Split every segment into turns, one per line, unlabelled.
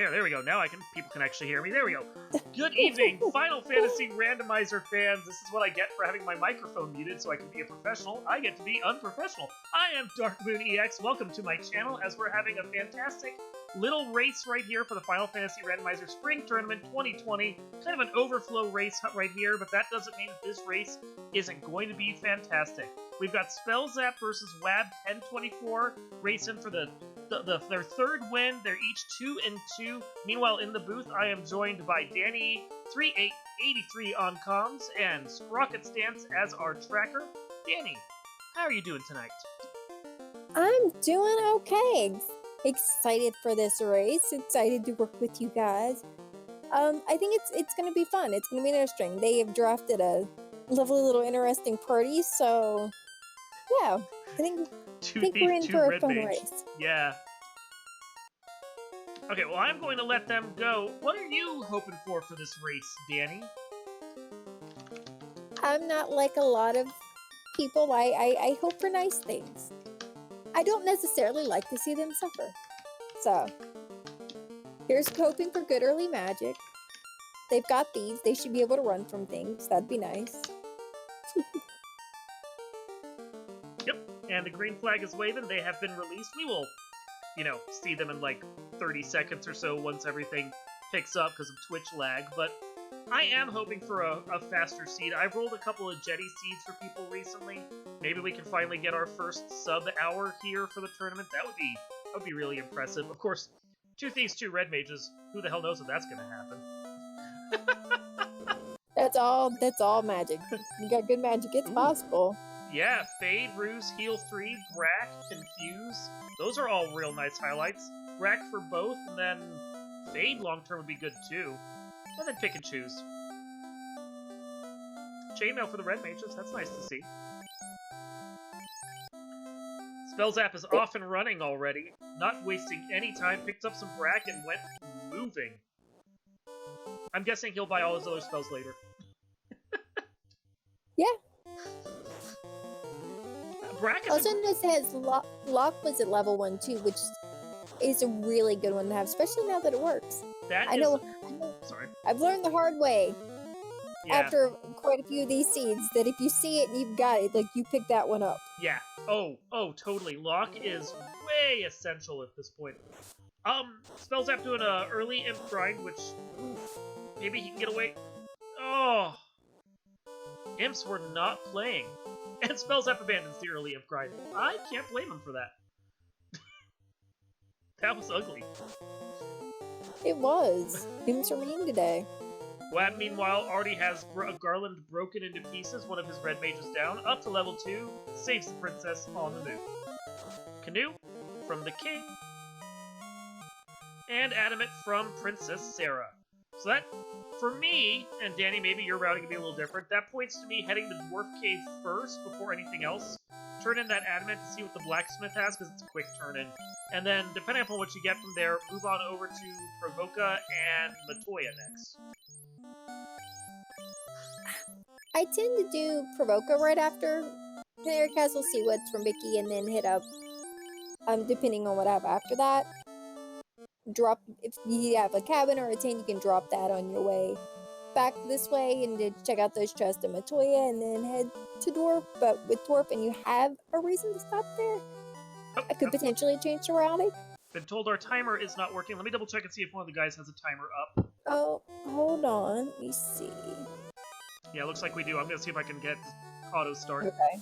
There we go. Now people can actually hear me. There we go. Good evening, Final Fantasy Randomizer fans. This is what I get for having my microphone muted so I can be a professional. I get to be unprofessional. I am Dark Moon EX. Welcome to my channel as we're having a fantastic little race right here for the Final Fantasy Randomizer Spring Tournament 2020. Kind of an overflow race right here, but that doesn't mean that this race isn't going to be fantastic. We've got Spellzapp versus Wab1024 racing for their third win. They're each 2-2. Meanwhile, in the booth, I am joined by Danny3883 on comms and Sprocket Stance as our tracker. Danny, how are you doing tonight?
I'm doing okay. Excited for this race. Excited to work with you guys. I think it's going to be fun. It's going to be interesting. They have drafted a lovely little interesting party, so yeah, I think we're in for a fun race.
Yeah. Okay, well, I'm going to let them go. What are you hoping for this race, Danny?
I'm not like a lot of people. I hope for nice things. I don't necessarily like to see them suffer. So, here's hoping for good early magic. They've got these. They should be able to run from things. That'd be nice.
Yep, and the green flag is waving. They have been released. We will, see them in like 30 seconds or so once everything picks up because of Twitch lag. But I am hoping for a faster seed. I've rolled a couple of Jetty seeds for people recently. Maybe we can finally get our first sub-hour here for the tournament. That would be really impressive. Of course, 2 Thieves, 2 Red Mages. Who the hell knows if that's going to happen?
That's all magic. You got good magic, it's possible.
Yeah, Fade, Ruse, Heal 3, Brack, Confuse. Those are all real nice highlights. Brack for both, and then Fade long-term would be good too. And then pick and choose. Chainmail for the Red Mages, that's nice to see. Spellzapp is off and running already. Not wasting any time, picked up some Brack and went moving. I'm guessing he'll buy all his other spells later.
Yeah.
Brack is
also, this has Lock was at level 1 too, which is a really good one to have, especially now that it works. I know.
Sorry.
I've learned the hard way.
Yeah.
After quite a few of these seeds, that if you see it and you've got it, like, you pick that one up.
Yeah. Oh, totally. Lock is way essential at this point. Spellzapp doing a early imp grind, which maybe he can get away. Oh, imps were not playing, and Spellzapp abandons the early imp grind. I can't blame him for that. That was ugly.
It was. Imps are mean today.
Wab, meanwhile, already has a garland broken into pieces, one of his red mages down, up to level 2, saves the princess on the move. Canoe from the king, and Adamant from Princess Sarah. So that, for me, and Danny, maybe your routing can be a little different, that points to me heading to Dwarf Cave first before anything else. Turn in that Adamant to see what the blacksmith has, because it's a quick turn-in. And then, depending upon what you get from there, move on over to Provoca and Matoya next.
I tend to do Provoca right after Canary Castle, see what's from Vicky, and then hit up, depending on what I have after that. Drop, if you have a cabin or a tent, you can drop that on your way back this way and to check out those chests in Matoya and then head to Dwarf. But with Dwarf and you have a reason to stop there, I could potentially change the routing.
Been told our timer is not working. Let me double check and see if one of the guys has a timer up.
Oh, hold on. Let me see.
Yeah, looks like we do. I'm going to see if I can get auto start.
Okay.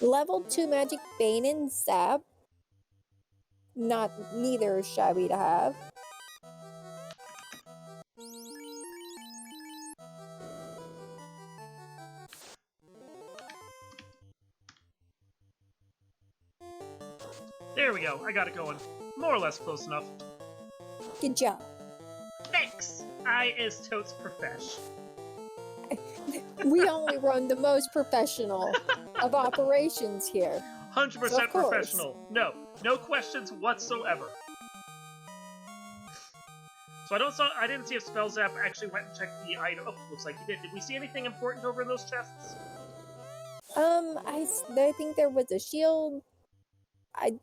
Level 2 Magic Bane and Zap. Neither is shabby to have.
There we go. I got it going. More or less close enough.
Good job.
Thanks! I is totes profesh.
We only run the most professional of operations here.
100% professional. No questions whatsoever. So I didn't see if Spellzapp actually went and checked the item. Oh, looks like he did. Did we see anything important over in those chests?
I think there was a shield. I'm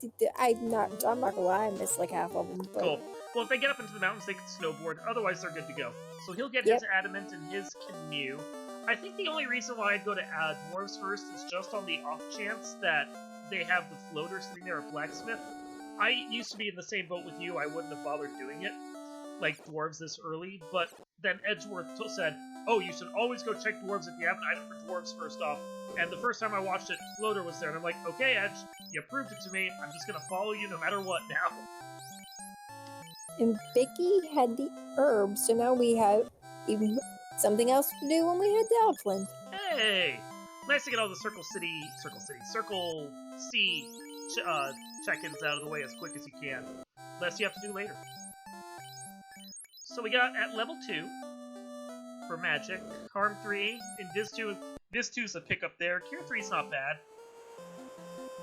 not gonna lie, I missed like half of them. But
Cool. Well, if they get up into the mountains, they can snowboard. Otherwise, they're good to go. So he'll get
Yep.
his adamant and his canoe. I think the only reason why I'd go to dwarves first is just on the off chance that they have the floater sitting there at blacksmith. I used to be in the same boat with you. I wouldn't have bothered doing it, like dwarves this early. But then Edgeworth said, "Oh, you should always go check dwarves if you have an item for dwarves first off." And the first time I watched it, floater was there, and I'm like, "Okay, Edge, you proved it to me. I'm just gonna follow you no matter what now."
and Vicky had the herbs, so now we have even something else to do when we head to Elfland.
Hey! Nice to get all the Circle C check-ins out of the way as quick as you can. Less you have to do later. So we got at level 2 for magic, harm 3, in Diz 2. Diz 2's a pickup there. Cure 3's not bad.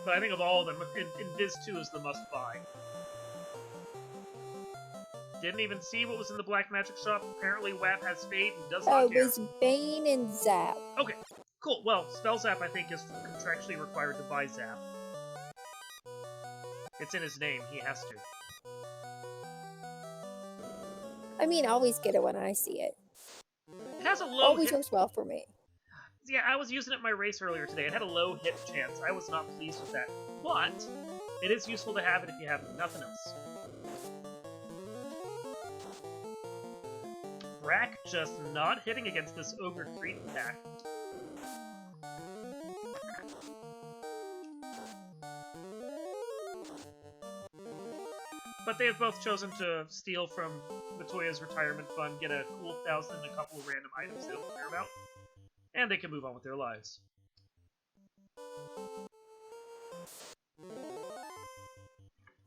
But I think of all of them, in Diz 2 is the must-buy. Didn't even see what was in the black magic shop. Apparently Wab has Fade and does not care.
It was Bane and Zap.
Okay, cool. Well, Spellzapp, I think, is contractually required to buy Zap. It's in his name. He has to.
I mean, I always get it when I see it.
It has a low
Always
hit.
works well for me.
Yeah, I was using it in my race earlier today. It had a low hit chance. I was not pleased with that. But it is useful to have it if you have nothing else. Rack just not hitting against this Ogre Creep attack. But they have both chosen to steal from Matoya's retirement fund, get a cool 1,000 and a couple of random items they don't care about, and they can move on with their lives.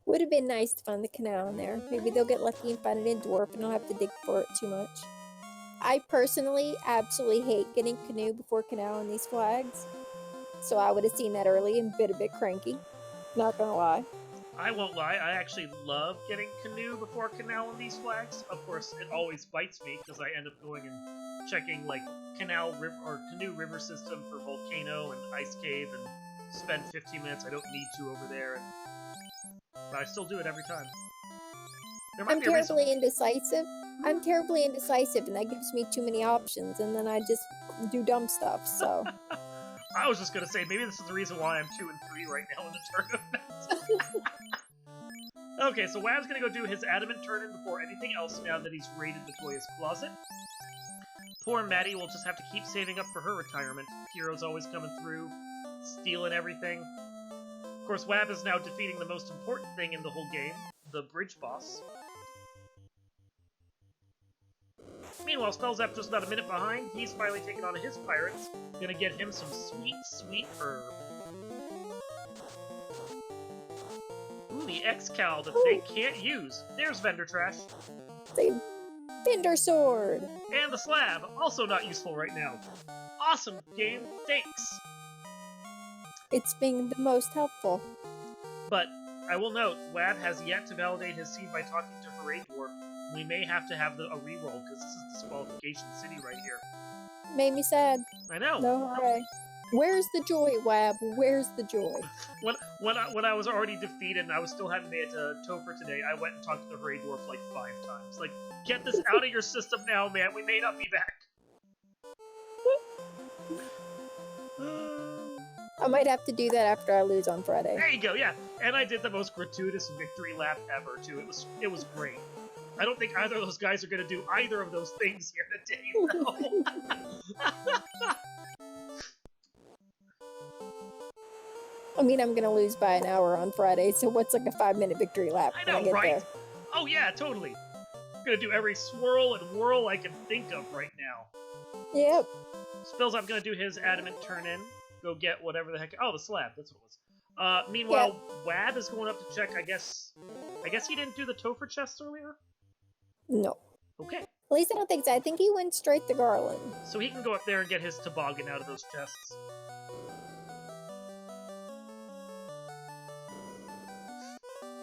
Would have been nice to find the canal in there. Maybe they'll get lucky and find it in Dwarf and don't have to dig for it too much. I personally absolutely hate getting canoe before canal in these flags. So I would have seen that early and been a bit cranky. Not gonna lie.
I won't lie, I actually love getting canoe before canal in these flags. Of course, it always bites me because I end up going and checking like canal river or canoe river system for volcano and ice cave and spend 15 minutes I don't need to over there. But I still do it every time.
I'm terribly indecisive. I'm terribly indecisive, and that gives me too many options, and then I just do dumb stuff. So
I was just gonna say maybe this is the reason why I'm 2 and 3 right now in the tournament. Okay, so Wab's gonna go do his adamant turn-in before anything else now that he's raided Matoya's closet. Poor Maddie will just have to keep saving up for her retirement. Hero's always coming through, stealing everything. Of course, Wab is now defeating the most important thing in the whole game, the bridge boss. Meanwhile, Spellzapp just about a minute behind. He's finally taken on his pirates. Gonna get him some sweet, sweet herb. Ooh, the X-Cal that they can't use. There's vendor trash.
the Vendor Sword.
And the slab, also not useful right now. Awesome game, thanks.
It's being the most helpful.
But I will note, Wab has yet to validate his seed by talking to Hooray Dwarf. We may have to have a reroll, because this is Disqualification City right here.
Made me sad.
I know.
No hooray. Where's the joy, Wab? Where's the joy?
When I was already defeated and I was still having made it to Topher today, I went and talked to the Hooray Dwarf like 5 times. Like, get this out of your system now, man. We may not be back.
I might have to do that after I lose on Friday.
There you go, yeah. And I did the most gratuitous victory lap ever, too. It was great. I don't think either of those guys are going to do either of those things here today, though.
I mean, I'm gonna lose by an hour on Friday, so what's like a 5-minute victory lap
I
when I
know,
get
right?
there?
Oh, yeah, totally. I'm going to do every swirl and whirl I can think of right now.
Yep.
Spellzapp going to do his adamant turn-in. Go get whatever the heck... Oh, the slab. That's what it was. Meanwhile, Wab is going up to check, I guess he didn't do the Topher chests earlier?
No.
Okay.
At least I don't think so. I think he went straight to Garland.
So he can go up there and get his toboggan out of those chests.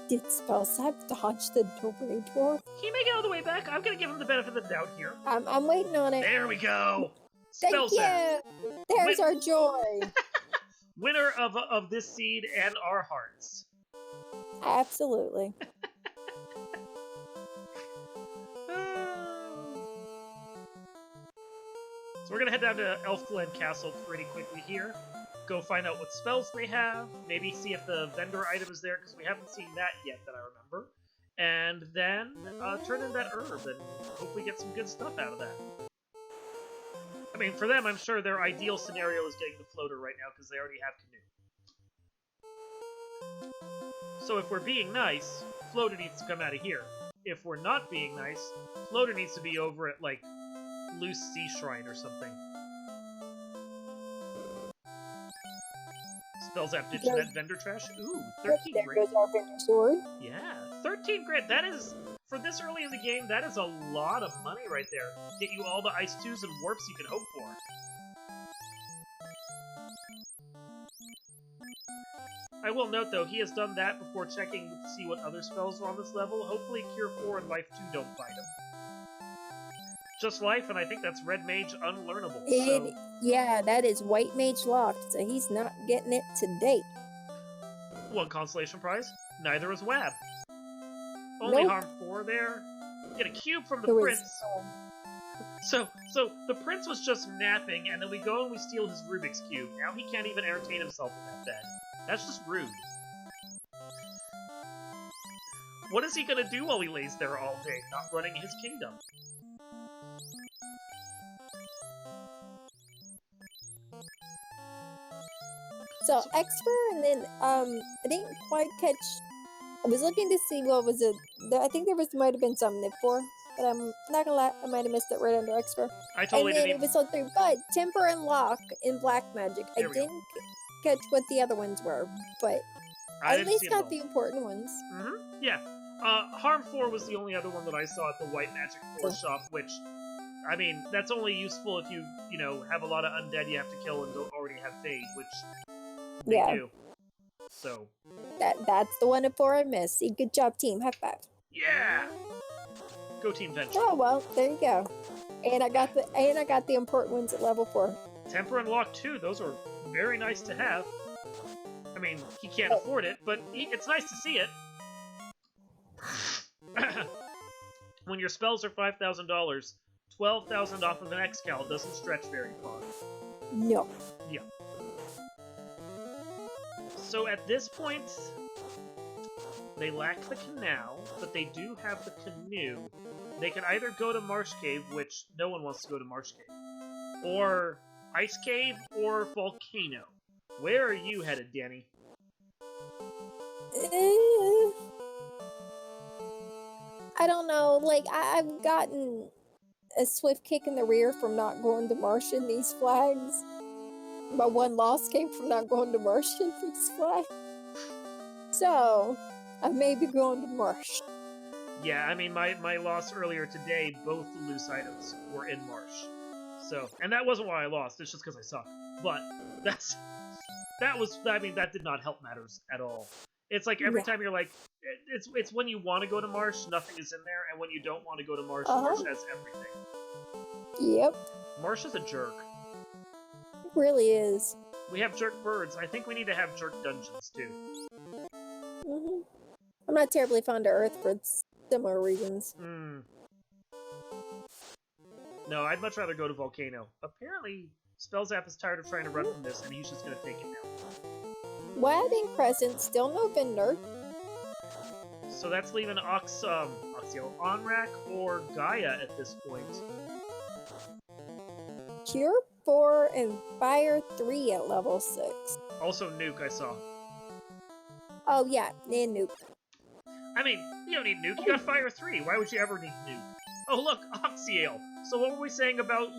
Did Spellzapp dodge the Hooray Dwarf?
He may get all the way back. I'm going to give him the benefit of the doubt here.
I'm waiting on it.
There we go.
Thank
Spellzapp.
you. There's our joy.
Winner of this seed and our hearts.
Absolutely.
So we're gonna head down to Elf Glen Castle pretty quickly here. Go find out what spells they have. Maybe see if the vendor item is there, because we haven't seen that yet that I remember. And then turn in that herb and hopefully get some good stuff out of that. I mean, for them, I'm sure their ideal scenario is getting the floater right now, because they already have canoe. So if we're being nice, floater needs to come out of here. If we're not being nice, floater needs to be over at, like, Loose Sea Shrine or something. Spellzapp ditching that vendor trash. Ooh, 13
There
grand.
goes our vendor sword.
Yeah, 13 grand. That is, for this early in the game, that is a lot of money right there. Get you all the Ice 2s and warps you can hope for. I will note, though, he has done that before checking to see what other spells are on this level. Hopefully Cure 4 and Life 2 don't bite him. Just Life, and I think that's Red Mage unlearnable. So...
Yeah, that is White Mage locked, so he's not getting it today.
One consolation prize. Neither is Wab. Only
Nope.
harm 4 there. Get a cube from the
There was,
prince. So the prince was just napping, and then we go and we steal his Rubik's Cube. Now he can't even entertain himself in that bed. That's just rude. What is he gonna do while he lays there all day, not running his kingdom?
So Expert, and then I didn't quite catch. I was looking to see what was it. I think there might have been some Nip for, but I'm not gonna lie, I might have missed it right under Expert.
I totally
and then
didn't.
It was on 3, but Temper and Lock in Black Magic. I didn't catch what the other ones were, but I at least got the important ones.
Yeah. Harm 4 was the only other one that I saw at the White Magic 4 shop, which, I mean, that's only useful if you have a lot of undead you have to kill and don't already have Fade, which they do. So.
That's the one at 4 I missed. See, good job, team. High five.
Yeah! Go Team Venture.
Oh, well, there you go. And I got the important ones at level 4.
Temper and Lock 2, those are very nice to have. I mean, he can't afford it, but it's nice to see it. When your spells are $5,000, 12,000 off of an Excal doesn't stretch very far.
No.
Yeah. So at this point, they lack the canal, but they do have the canoe. They can either go to Marsh Cave, which no one wants to go to Marsh Cave, or Ice Cave, or Volcano. Where are you headed, Danny?
I don't know. Like, I've gotten a swift kick in the rear from not going to Marsh in these flags. My one loss came from not going to Marsh in these flags. So, I may be going to Marsh.
Yeah, I mean, my loss earlier today, both the loose items were in Marsh. So, and that wasn't why I lost, it's just because I suck. But, that did not help matters at all. It's like every time you're like, it's when you want to go to Marsh, nothing is in there, and when you don't want to go to Marsh, Marsh has everything.
Yep.
Marsh is a jerk.
It really is.
We have jerk birds. I think we need to have jerk dungeons, too.
I'm not terribly fond of Earth for similar reasons.
No, I'd much rather go to Volcano. Apparently, Spellzapp is tired of trying to run from this, and he's just going to take it now.
Wedding Crescent, still no vendor.
So that's leaving Onrak or Gaia at this point.
Cure 4 and Fire 3 at level 6.
Also Nuke, I saw.
Oh yeah, and Nuke.
I mean, you don't need Nuke, you got Fire 3. Why would you ever need Nuke? Oh look, Oxyale. So what were we saying about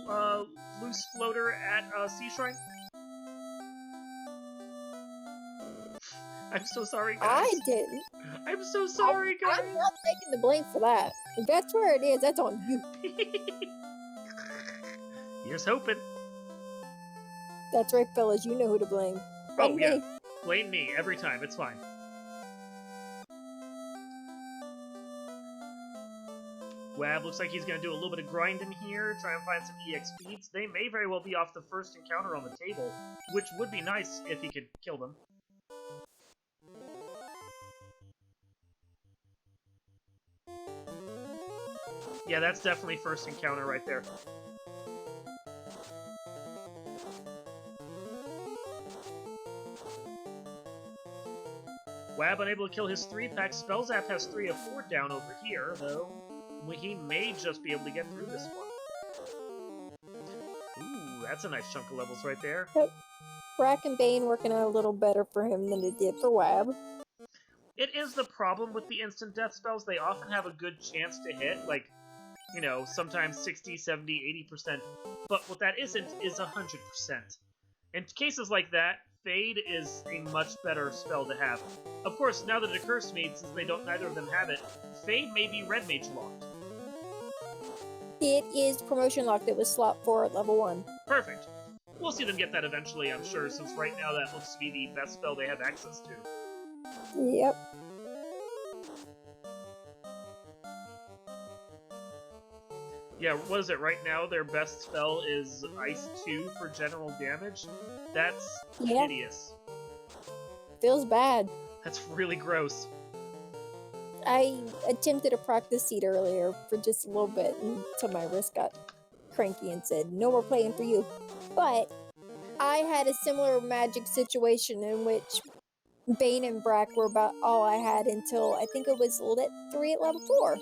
Loose Floater at Sea Shrine? I'm so sorry, guys.
I didn't.
I'm so sorry, guys.
I'm not taking the blame for that. If that's where it is, that's on you.
Here's hoping.
That's right, fellas. You know who to blame.
Oh, yeah. Blame me every time. It's fine. Wab looks like he's going to do a little bit of grinding here, try and find some EX beats. They may very well be off the first encounter on the table, which would be nice if he could kill them. Yeah, that's definitely first encounter right there. Wab unable to kill his 3-pack. Spellzapp has 3 of 4 down over here, though he may just be able to get through this one. Ooh, that's a nice chunk of levels right there.
Yep. Brack and Bane working out a little better for him than it did for Wab.
It is the problem with the instant death spells. They often have a good chance to hit, like, you know, sometimes 60, 70, 80%. But what that isn't is 100%. In cases like that, Fade is a much better spell to have. Of course, now that it occurs to me, since neither of them have it, Fade may be Red Mage locked.
It is promotion locked. It was slot 4 at level 1.
Perfect. We'll see them get that eventually, I'm sure, since right now that looks to be the best spell they have access to.
Yep.
Yeah, what is it? Right now, their best spell is Ice 2 for general damage? That's hideous.
Feels bad.
That's really gross.
I attempted a practice seat earlier for just a little bit until my wrist got cranky and said, no more playing for you. But I had a similar magic situation in which Bane and Brack were about all I had until I think it was lit 3 at level 4.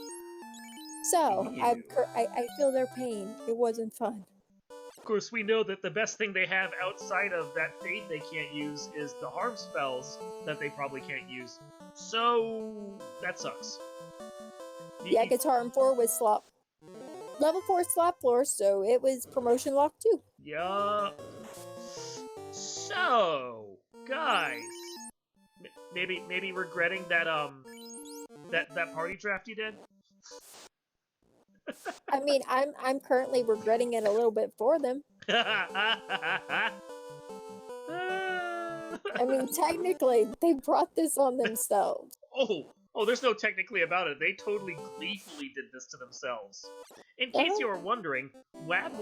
So, I feel their pain. It wasn't fun.
Of course, we know that the best thing they have outside of that Fade they can't use is the harm spells that they probably can't use. So, that sucks.
Yeah, because Harm 4 was slot. Level 4 slot floor, so it was promotion lock too.
Yeah. So, guys, maybe regretting that that party draft you did.
I mean, I'm currently regretting it a little bit for them.
I
I mean, technically, they brought this on themselves.
Oh, there's no technically about it. They totally gleefully did this to themselves. In case you were wondering, Wab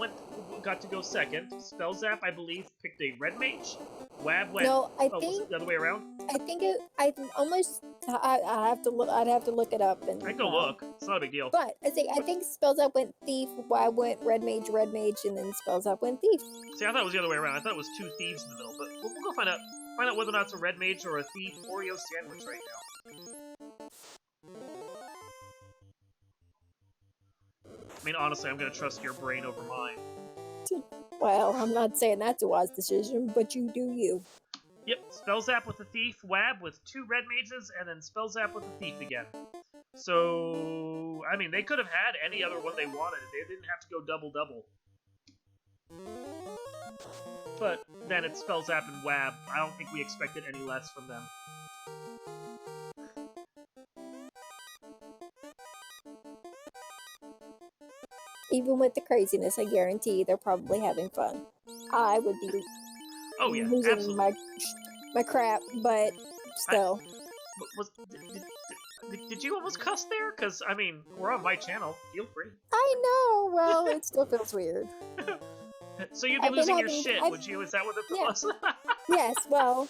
got to go second. Spellzapp, I believe, picked a red mage. Wab went.
No, I
was
think
it the other way around.
I think it. I almost. I have to look. I'd have to look it up. And
I can go look. It's not a big deal.
But I think Spellzapp went thief. Wab went red mage, and then Spellzapp went thief.
See, I thought it was the other way around. I thought it was 2 thieves in the middle. But we'll go find out. Find out whether or not it's a red mage or a thief Oreo sandwich right now. I mean, honestly, I'm gonna trust your brain over mine.
Well, I'm not saying that's a wise decision, but you do you.
Yep, Spellzapp with the thief, Wab with 2 red mages, and then Spellzapp with the thief again. So, I mean, they could have had any other one they wanted. They didn't have to go double-double. But then it's Spellzapp and Wab. I don't think we expected any less from them.
Even with the craziness, I guarantee they're probably having fun. I would be losing my crap, but still.
Did you almost cuss there? Because, I mean, we're on my channel. Feel free.
I know! Well, it still feels weird.
So you'd be losing your shit, would you? Is that what it was?
Yes, well,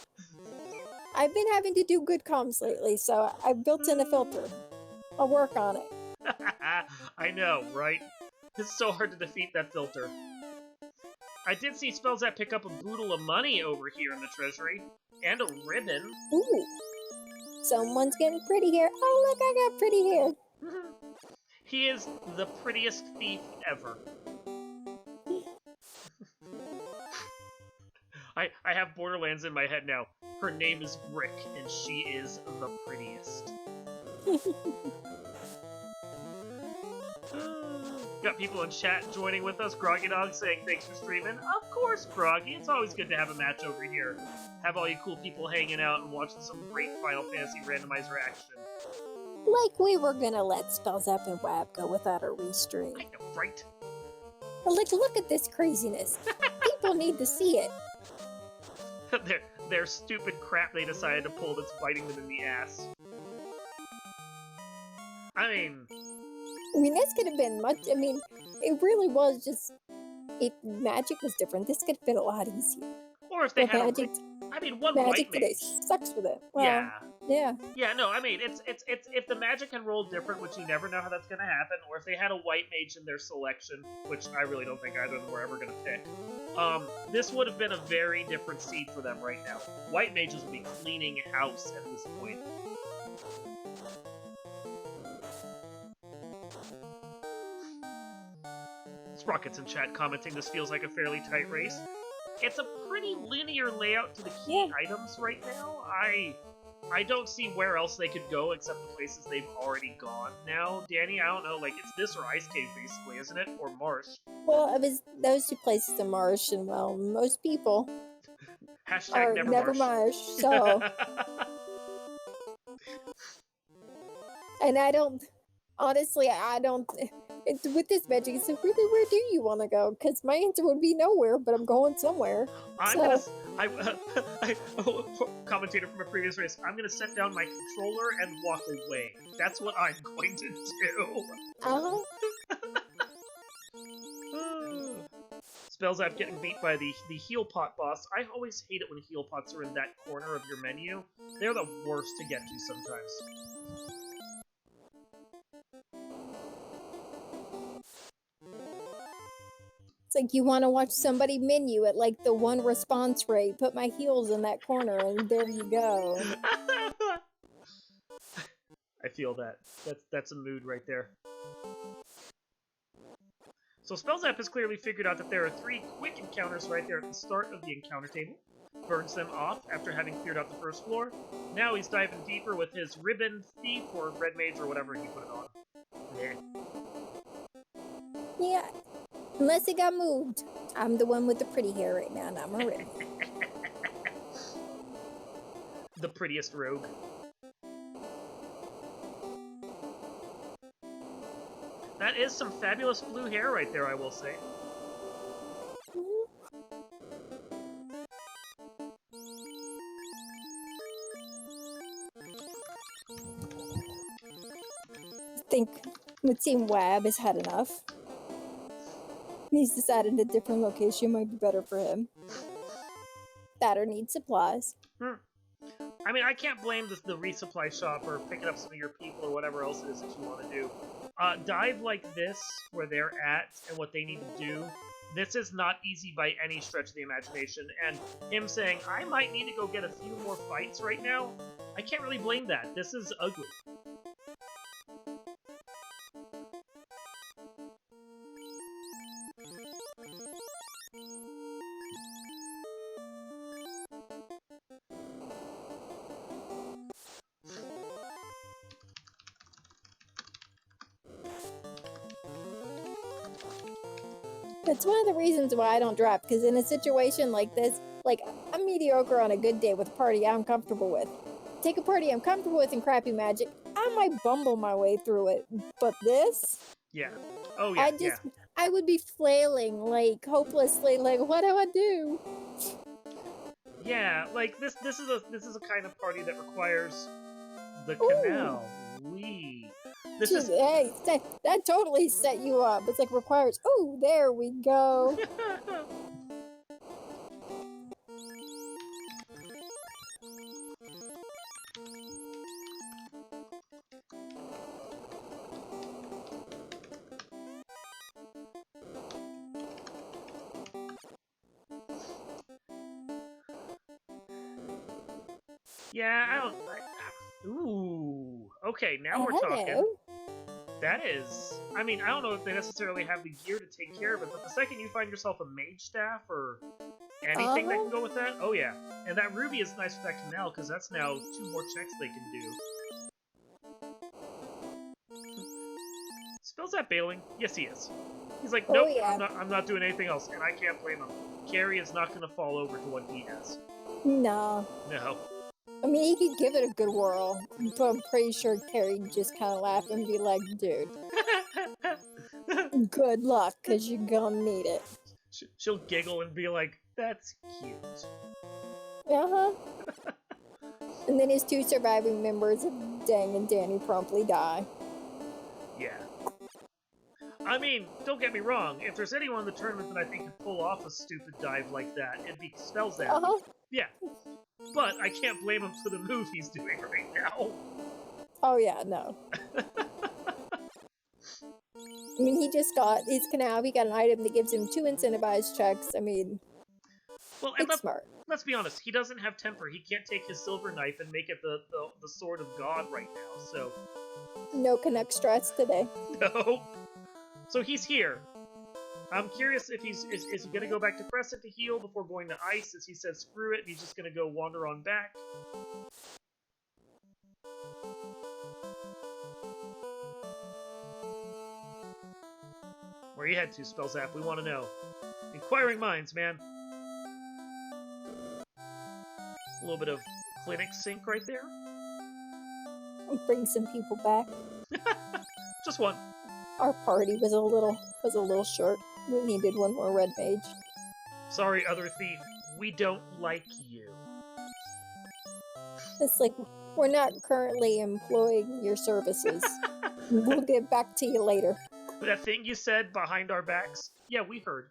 I've been having to do good comms lately, so I built in a filter. I'll work on it.
I know, right? It's so hard to defeat that filter. I did see Spellzapp pick up a boodle of money over here in the treasury. And a ribbon.
Ooh. Someone's getting pretty hair. Oh, look, I got pretty hair.
He is the prettiest thief ever. I have Borderlands in my head now. Her name is Brick, and she is the prettiest. Got people in chat joining with us. Groggy Dog saying thanks for streaming. Of course, Groggy. It's always good to have a match over here. Have all you cool people hanging out and watching some great Final Fantasy randomizer action.
Like we were gonna let Spellzapp and Wab go without a restream.
I know, right?
But like, look at this craziness. People need to see it.
their stupid crap they decided to pull that's biting them in the ass. I mean,
I mean, this could have been much. I mean, it really was just. If magic was different, this could have been a lot easier.
Or if they
But
had
magic,
one
magic
white
today
mage.
sucks with it. Well,
Yeah.
yeah.
Yeah, no, I mean, it's if the magic had rolled different, which you never know how that's going to happen, or if they had a white mage in their selection, which I really don't think either of them were ever going to pick, this would have been a very different seed for them right now. White mages would be cleaning house at this point. Sprockets in chat commenting this feels like a fairly tight race. It's a pretty linear layout to the key items right now. I don't see where else they could go except the places they've already gone now. Danny, I don't know, like, it's this or Ice Cave, basically, isn't it? Or Marsh.
Well, it was those two places in Marsh, and well, most people
Hashtag
are
never
Marsh, so... And I don't... Honestly, I don't... with this magic, it's like, really, where do you want to go? Because my answer would be nowhere, but I'm going somewhere.
Commentator from a previous race, I'm gonna set down my controller and walk away. That's what I'm going to do. Spellzapp getting beat by the heal pot boss. I always hate it when heal pots are in that corner of your menu. They're the worst to get to sometimes.
It's like you want to watch somebody menu at like the 1 response rate. Put my heels in that corner, and there you go.
I feel that. That's a mood right there. So Spellzapp has clearly figured out that there are 3 quick encounters right there at the start of the encounter table. Burns them off after having cleared out the first floor. Now he's diving deeper with his Ribbon Thief or Red Mage or whatever he put it on.
Yeah. Unless it got moved. I'm the one with the pretty hair right now, and I'm a red.
The prettiest rogue. That is some fabulous blue hair right there, I will say.
I think Team Wab has had enough. He's decided a different location might be better for him. That or need supplies.
I mean, I can't blame the resupply shop or picking up some of your people or whatever else it is that you want to do. Dive like this, where they're at and what they need to do, this is not easy by any stretch of the imagination, and him saying, I might need to go get a few more fights right now, I can't really blame that. This is ugly.
That's one of the reasons why I don't drop, because in a situation like this, like, I'm mediocre on a good day with a party I'm comfortable with. Take a party I'm comfortable with in crappy magic, I might bumble my way through it, but this?
Yeah. Oh yeah,
I would be flailing, like, hopelessly, like, what do I do?
Yeah, like, this is a kind of party that requires the canal. Wee.
Hey, that totally set you up. It's like requires. Oh, there we go.
Yeah, I don't. Ooh. Okay, now we're talking. That is... I mean, I don't know if they necessarily have the gear to take care of it, but the second you find yourself a mage staff or anything that can go with that, oh yeah. And that ruby is nice for that canal, because that's now 2 more checks they can do. Spellzapp bailing? Yes, he is. He's like, nope, I'm not doing anything else, and I can't blame him. Carrie is not going to fall over to what he has.
No.
No.
I mean, he could give it a good whirl, but I'm pretty sure Carrie would just kind of laugh and be like, dude, good luck, because you're gonna need it.
She'll giggle and be like, that's cute.
Uh-huh. And then his 2 surviving members of Dang and Danny promptly die.
Yeah. I mean, don't get me wrong. If there's anyone in the tournament that I think could pull off a stupid dive like that, it'd be Spellzapp. Yeah. But I can't blame him for the move he's doing right now.
Oh yeah, no. I mean, he just got his canal. He got an item that gives him 2 incentivized checks. I mean,
well, and
it's smart.
Let's be honest. He doesn't have temper. He can't take his silver knife and make it the sword of God right now. So
no connect strats today.
No. So he's here. I'm curious if is he going to go back to Crescent to heal before going to Ice, as he said screw it, and he's just going to go wander on back. Where you head to, Spellzapp? We want to know. Inquiring minds, man. A little bit of clinic sync right there.
Bring some people back.
Just one.
Our party was a little short. We needed one more red mage.
Sorry, other thief. We don't like you.
It's like, we're not currently employing your services. We'll get back to you later.
That thing you said behind our backs? Yeah, we heard.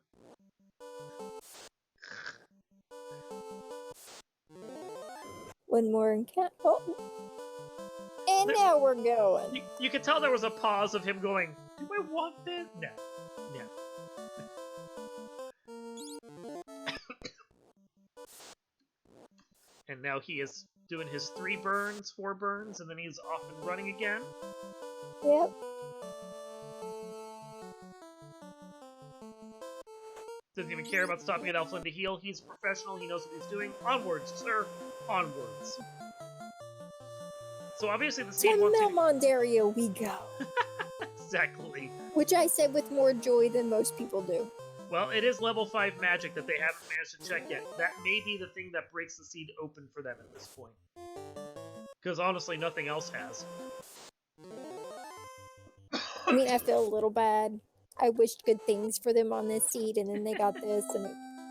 One more encounter. Oh. And now we're going.
You could tell there was a pause of him going, do I want this? No. No. And now he is doing his 4 burns, and then he's off and running again.
Yep.
Doesn't even care about stopping at Elflin to heal. He's professional. He knows what he's doing. Onwards, sir. Onwards. So obviously the seed wants
to Mondaria we go.
Exactly.
Which I said with more joy than most people do.
Well, it is level 5 magic that they haven't managed to check yet. That may be the thing that breaks the seed open for them at this point. Because honestly, nothing else has.
I mean, I feel a little bad. I wished good things for them on this seed, and then they got this, and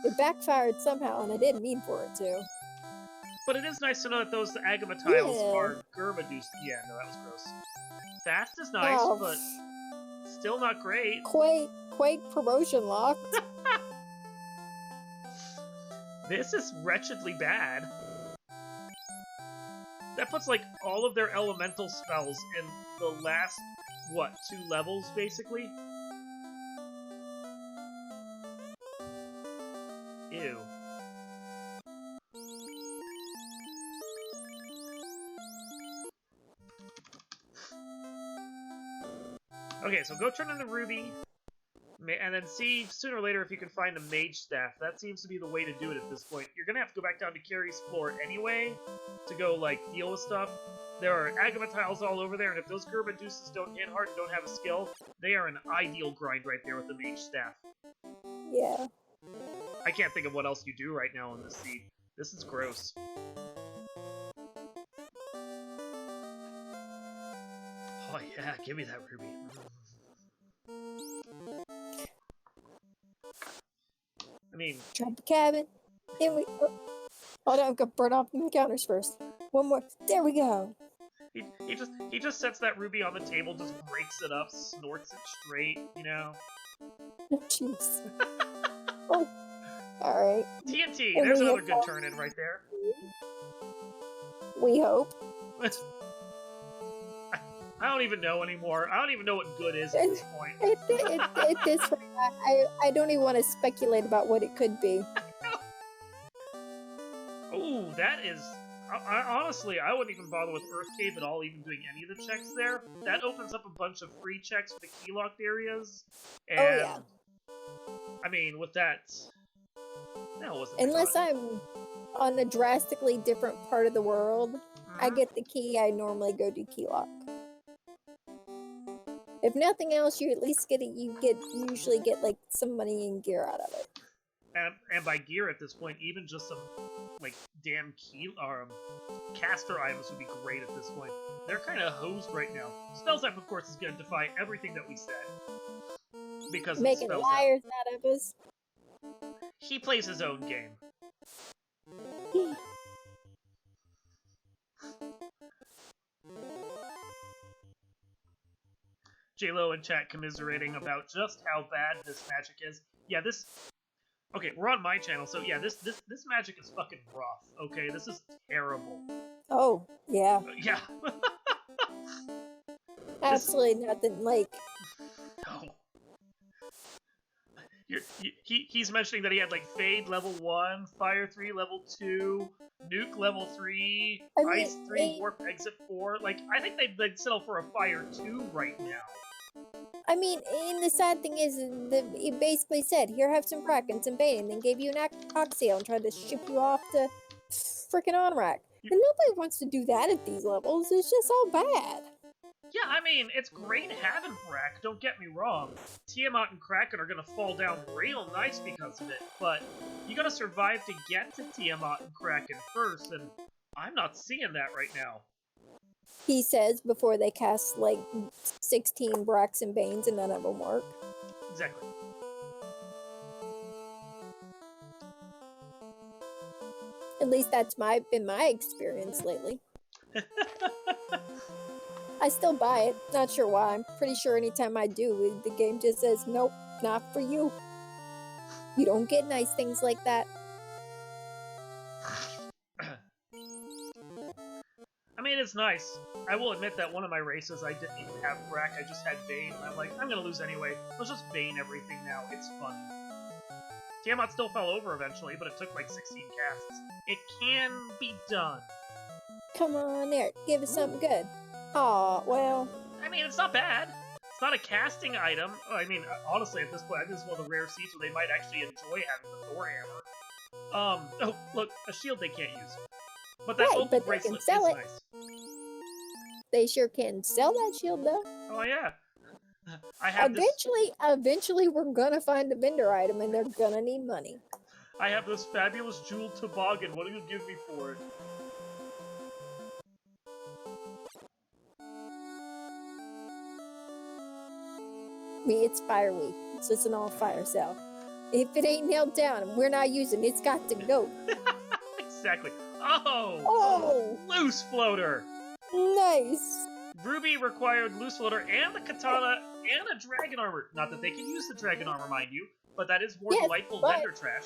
it backfired somehow, and I didn't mean for it to.
But it is nice to know that those Agama tiles are Germa-duced. Yeah, no, that was gross. Fast is nice, but still not great.
Quake promotion locked.
This is wretchedly bad. That puts, like, all of their elemental spells in the last, what, 2 levels, basically? Ew. Okay, so go turn in the Ruby, and then see sooner or later if you can find a Mage Staff. That seems to be the way to do it at this point. You're gonna have to go back down to Carrie's floor anyway to go, like, deal with stuff. There are Agama tiles all over there, and if those Germa Deuces don't hit hard and don't have a skill, they are an ideal grind right there with the Mage Staff.
Yeah.
I can't think of what else you do right now on this seed. This is gross. Oh yeah, give me that Ruby. I mean...
Drop the cabin. Then we... Oh, hold on, I'm gonna burn off the encounters first. One more. There we go.
He just sets that Ruby on the table, just breaks it up, snorts it straight, you know?
Oh, jeez. Oh. Alright.
TNT, there's another good turn-in right there.
We hope.
I don't even know anymore. I don't even know what good is at this point.
At this point, I don't even want to speculate about what it could be.
Ooh, that is... honestly, I wouldn't even bother with Earth Cave at all, even doing any of the checks there. That opens up a bunch of free checks for the key-locked areas. And,
oh, yeah.
I mean, with that... That wasn't
unless I'm on a drastically different part of the world, I get the key, I normally go do key lock. If nothing else, you at least usually get like some money and gear out of it.
And by gear at this point, even just some like damn key caster items would be great at this point. They're kind of hosed right now. Spellzapp, of course, is going to defy everything that we said because
making liars out of us.
He plays his own game. J-Lo in chat commiserating about just how bad this magic is. Yeah, this... Okay, we're on my channel, so yeah, this magic is fucking rough, okay? This is terrible.
Oh, yeah.
Yeah.
Absolutely nothing like...
No. He's mentioning that he had, like, Fade level 1, Fire 3 level 2, Nuke level 3, Ice 3, Warp Exit 4. Like, I think they'd settle for a Fire 2 right now.
I mean, and the sad thing is, he basically said, here, have some crack and some bait, and then gave you an oxtail and tried to ship you off to freaking on-rack. And nobody wants to do that at these levels. It's just all bad.
Yeah, I mean, it's great having Brack, don't get me wrong. Tiamat and Kraken are gonna fall down real nice because of it, but you gotta survive to get to Tiamat and Kraken first, and I'm not seeing that right now.
He says before they cast, like, 16 Bracks and Banes and none of them work.
Exactly.
At least that's been my experience lately. I still buy it. Not sure why. I'm pretty sure anytime I do, the game just says, nope, not for you. You don't get nice things like that.
I mean, it's nice. I will admit that one of my races, I didn't even have Brack, I just had Bane. I'm like, I'm gonna lose anyway. Let's just Bane everything now. It's fun. Tiamat still fell over eventually, but it took like 16 casts. It can be done.
Come on, Eric. Give us something good. Aw, well...
I mean, it's not bad. It's not a casting item. I mean, honestly, at this point, this is one of the rare seats where they might actually enjoy having the Thor hammer. Oh, look, a shield they can't use. But that opal bracelet is nice.
They sure can sell that shield, though.
Oh, yeah. I have
Eventually, we're gonna find a vendor item, and they're gonna need money.
I have this fabulous jeweled toboggan. What do you give me for it?
I mean, it's Fire Week, so it's an all-fire sale. If it ain't nailed down and we're not using it, it's got to go.
Exactly. Oh! Loose floater!
Nice!
Ruby required loose floater and the katana and a dragon armor. Not that they can use the dragon armor, mind you, but that is more delightful vendor trash.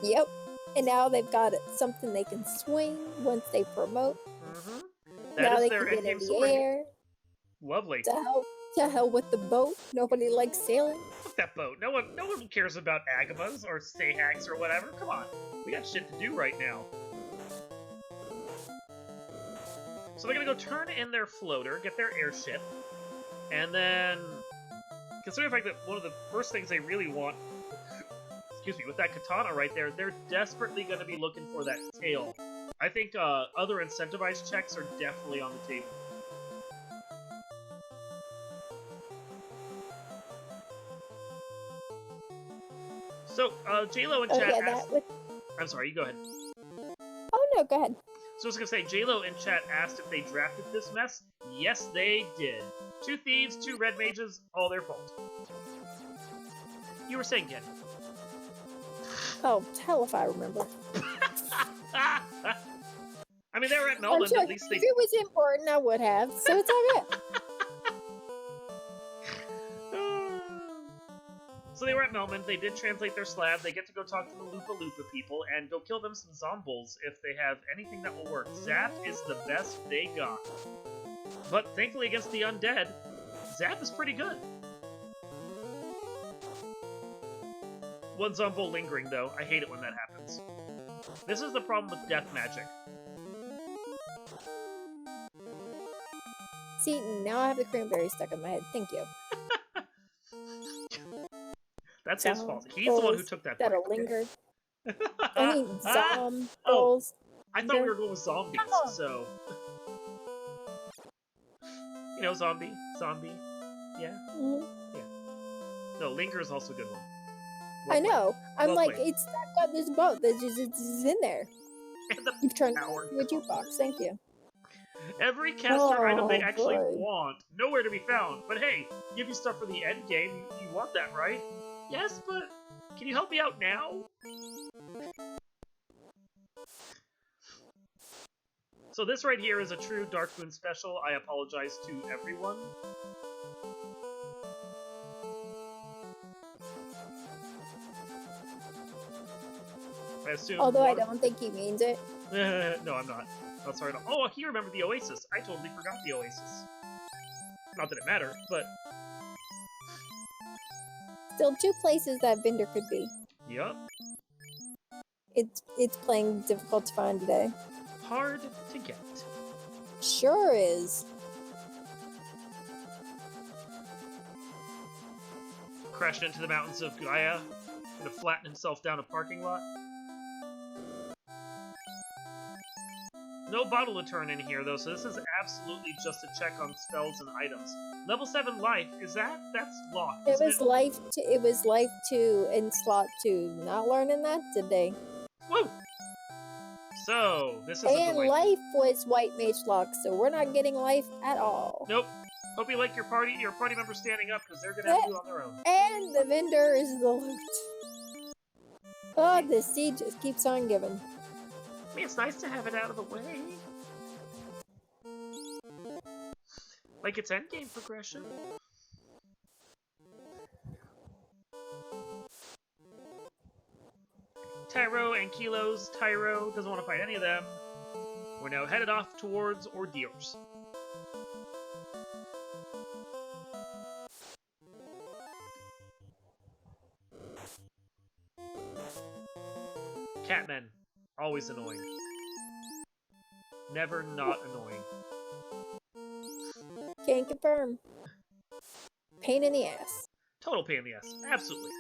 Yep. And now they've got something they can swing once they promote.
Mm-hmm.
Now
is
they
their
can get in the
sword.
air.
Lovely.
To hell with the boat. Nobody likes sailing.
Fuck that boat. No one cares about Agamas or Stayhacks or whatever. Come on. We got shit to do right now. So they're gonna go turn in their floater, get their airship, and then, considering the fact that one of the first things they really want, excuse me, with that katana right there, they're desperately gonna be looking for that tail. I think other incentivized checks are definitely on the table. So, J-Lo in chat asked... I'm sorry, you go ahead.
Oh, no, go ahead.
So I was gonna say, J-Lo in chat asked if they drafted this mess. Yes, they did. 2 thieves, 2 red mages, all their fault. You were saying, Ken.
Oh, hell if I remember.
I mean, they were at Melbourne,
sure,
at least they...
If it was important, I would have, so it's all good.
So they were at Melbourne, they did translate their slab, they get to go talk to the Lupa Lupa people, and go kill them some zombies if they have anything that will work. Zap is the best they got. But thankfully against the undead, Zap is pretty good. One zombie lingering though, I hate it when that happens. This is the problem with death magic.
See, now I have the cranberry stuck in my head. Thank you.
That's his fault. He's the one who took that.
That'll linger. I mean, zombies.
Oh, I thought we were going with zombies, so... You know, zombie. Yeah?
Mm-hmm.
Yeah. No, linger is also a good one.
I know. I'm like,
played.
it's stuck on this boat that just is in there. You've turned it into a jukebox. Thank you.
Every caster item they actually want, nowhere to be found. But hey, give you stuff for the end game. You want that, right? Yes, but can you help me out now? So this right here is a true Dark Moon special. I apologize to everyone. I assume.
Although I don't think he means it.
No, I'm not. Not sorry. Oh, he remembered the Oasis. I totally forgot the Oasis. Not that it mattered, but
Still 2 places that vendor could be.
yep.
It's playing difficult to find today.
Hard to get.
Sure is.
Crashing into the mountains of Gaia. Gonna flatten himself down a parking lot. No bottle to turn in here, though, so this is absolutely just a check on spells and items. Level 7 life, is that? That's locked.
It was life 2 and slot 2. Not learning that today.
Woo! So, this is
And life was white mage lock, so we're not getting life at all.
Nope. Hope you like your party members standing up, because they're gonna have to do it on their own.
And the vendor is the loot. Oh, the seed just keeps on giving.
I mean, it's nice to have it out of the way. Like it's endgame progression. Tyro and Kilos. Tyro doesn't want to fight any of them. We're now headed off towards Ordeers. Catmen. Always annoying. Never not annoying.
Can't confirm. Pain in the ass.
Total pain in the ass. Absolutely.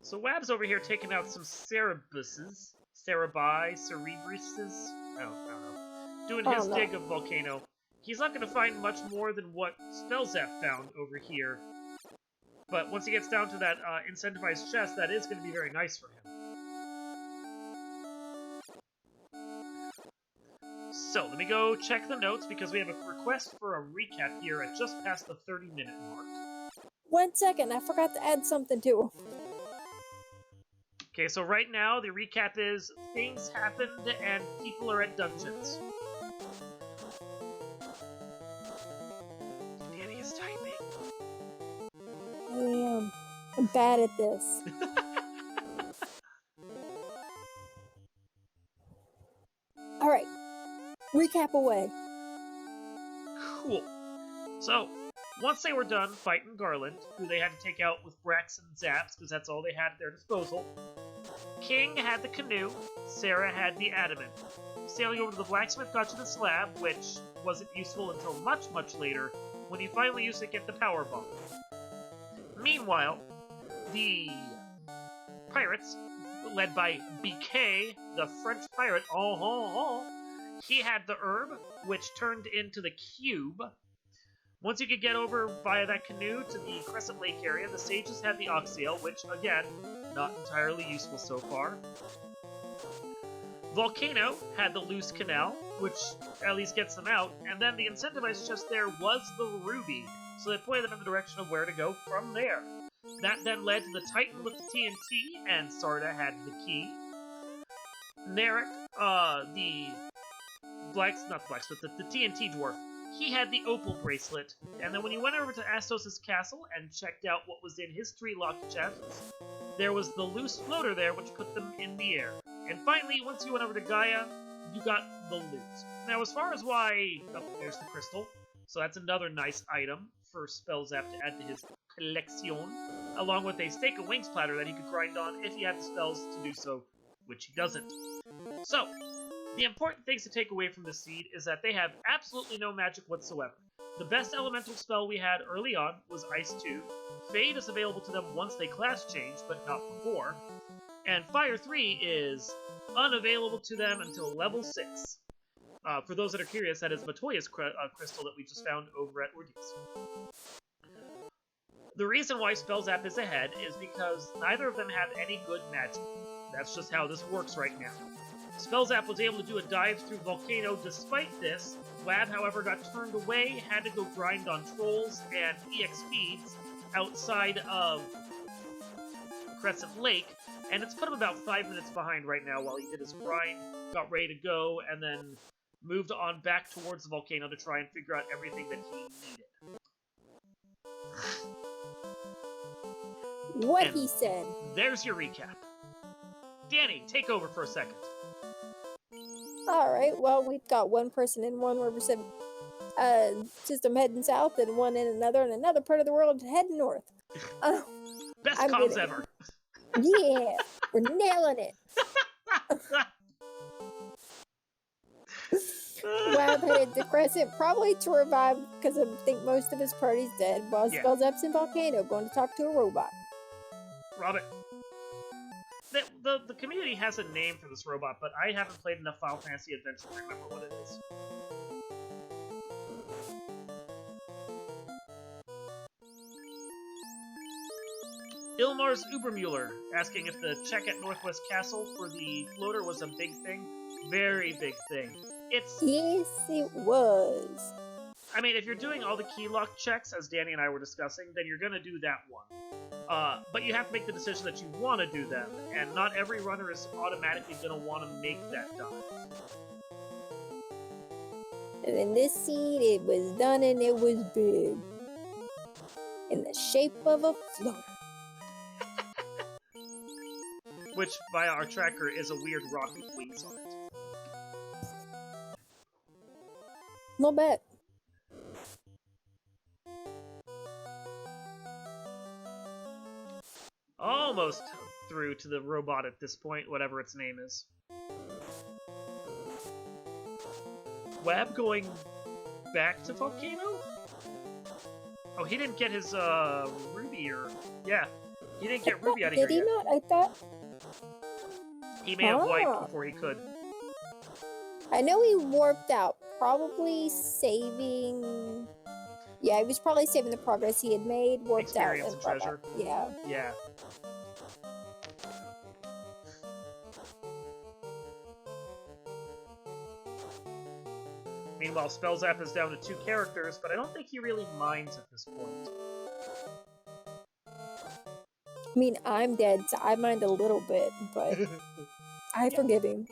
So Wab's over here taking out some Cerebuses. Cerebi, Cerebruses. I don't know. Doing his dig of Volcano. He's not going to find much more than what Spellzapp found over here. But once he gets down to that incentivized chest, that is going to be very nice for him. So, let me go check the notes, because we have a request for a recap here at just past the 30-minute mark.
1 second, I forgot to add something to him.
Okay, so right now, the recap is, things happened and people are at dungeons. Danny is typing.
I am. I'm bad at this. Alright. Recap away.
Cool. So, once they were done fighting Garland, who they had to take out with Brax and Zaps, because that's all they had at their disposal, King had the canoe, Sarah had the adamant. Sailing over to the blacksmith got you the slab, which wasn't useful until much, much later, when you finally used it to get the power bomb. Meanwhile, the pirates, led by BK, the French pirate, he had the herb, which turned into the cube. Once you could get over via that canoe to the Crescent Lake area, the sages had the oxale, which, again, not entirely useful so far. Volcano had the loose canal, which at least gets them out, and then the incentivized chest there was the ruby, so they pointed them in the direction of where to go from there. That then led to the Titan with the TNT, and Sarda had the key. Narek, the TNT dwarf, he had the opal bracelet, and then when you went over to Astos' castle and checked out what was in his 3 locked chests, there was the loose floater there which put them in the air. And finally, once you went over to Gaia, you got the loot. Now, as far as why... Oh, there's the crystal. So that's another nice item for Spellzapp to add to his collection, along with a Steak and Wings platter that he could grind on if he had the spells to do so, which he doesn't. So, the important things to take away from this seed is that they have absolutely no magic whatsoever. The best elemental spell we had early on was Ice 2. Fade is available to them once they class change, but not before. And Fire 3 is unavailable to them until level 6. For those that are curious, that is Matoya's crystal that we just found over at Ordeus. The reason why Spellzapp is ahead is because neither of them have any good magic. That's just how this works right now. Spellzapp was able to do a dive through Volcano despite this. Wab, however, got turned away, had to go grind on trolls and EX feeds outside of Crescent Lake, And it's put him about 5 minutes behind right now while he did his grind, got ready to go, and then moved on back towards the volcano to try and figure out everything that he needed.
What he said.
There's your recap. Danny, take over for a second.
Alright, well, we've got one person in one river system heading south and one in another part of the world heading north.
Best
I'm
comms
good.
ever.
Yeah, we're nailing it. Wab headed to Crescent probably to revive because I think most of his party's dead, while Spellzapp's in Volcano going to talk to a robot.
Robert. The community has a name for this robot, but I haven't played enough Final Fantasy Adventure to remember what it is. Ilmar's Ubermuller asking if the check at Northwest Castle for the floater was a big thing. Very big thing. Yes,
it was.
I mean, if you're doing all the key lock checks, as Danny and I were discussing, then you're going to do that one. But you have to make the decision that you want to do them, and not every runner is automatically going to want to make that dive.
And in this scene, it was done and it was big. In the shape of a floater.
Which, via our tracker, is a weird rock with wings on it.
No bet.
Almost through to the robot at this point, whatever its name is. Wab going back to Volcano? Oh, he didn't get his, Ruby, or... Yeah, he didn't get Ruby out of here yet.
Did he not? I thought...
He may have wiped before he could.
I know he warped out, probably saving... Yeah, he was probably saving the progress he had made, warped
Experience
out.
and treasure.
Yeah.
Yeah. Meanwhile, Spellzapp is down to 2 characters, but I don't think he really minds at this point.
I mean, I'm dead, so I mind a little bit, but I forgive him.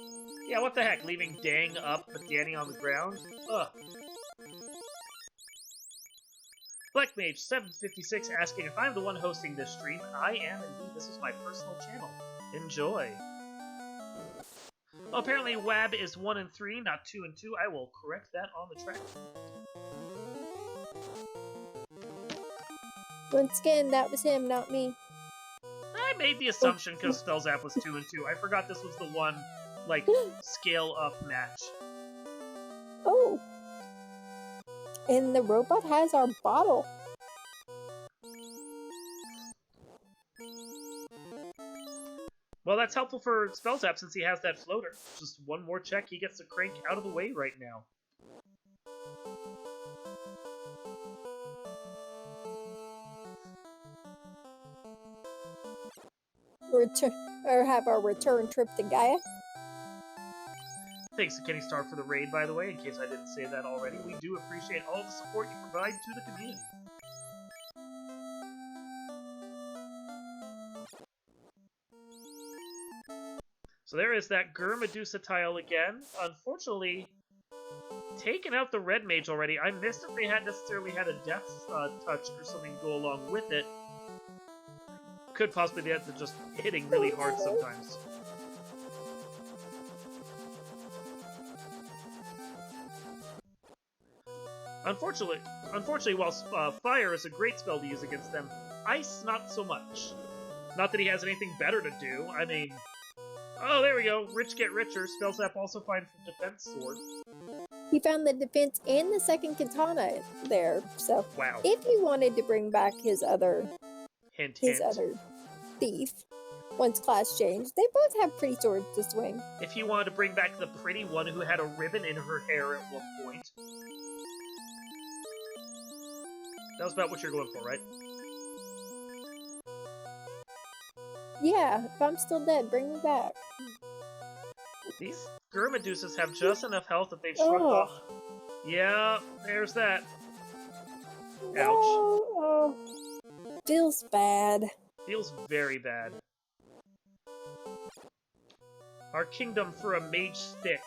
Yeah, what the heck, leaving Dang up but Danny on the ground? Ugh. Blackmage756 asking if I'm the one hosting this stream. I am indeed. This is my personal channel. Enjoy. Well, apparently Wab is 1 and 3, not 2 and 2. I will correct that on the track.
Once again, that was him, not me.
I made the assumption because Spellzapp was 2 and 2. I forgot this was the one, like, scale-up match.
Oh. And the robot has our bottle.
Well, that's helpful for Spellzapp since he has that floater. Just one more check, he gets the crank out of the way right now.
Have our return trip to Gaia.
Thanks to Kenny Star for the raid, by the way, in case I didn't say that already. We do appreciate all the support you provide to the community. So there is that Medusa tile again. Unfortunately, taken out the red mage already. I missed if they had necessarily had a death touch or something go along with it. Could possibly be that they're just hitting really hard sometimes. Unfortunately, while Fire is a great spell to use against them, Ice not so much. Not that he has anything better to do. I mean, oh, there we go. Rich get richer. Spellzapp also finds the defense sword.
He found the defense and the second katana there. So,
wow.
If he wanted to bring back his other other thief, once class changed, they both have pretty swords to swing.
If he wanted to bring back the pretty one who had a ribbon in her hair at one point. That was about what you're going for, right?
Yeah, if I'm still dead, bring me back.
These Medusas have just enough health that they've shrugged off. Yeah, there's that. Ouch.
Oh. Feels bad.
Feels very bad. Our kingdom for a mage stick.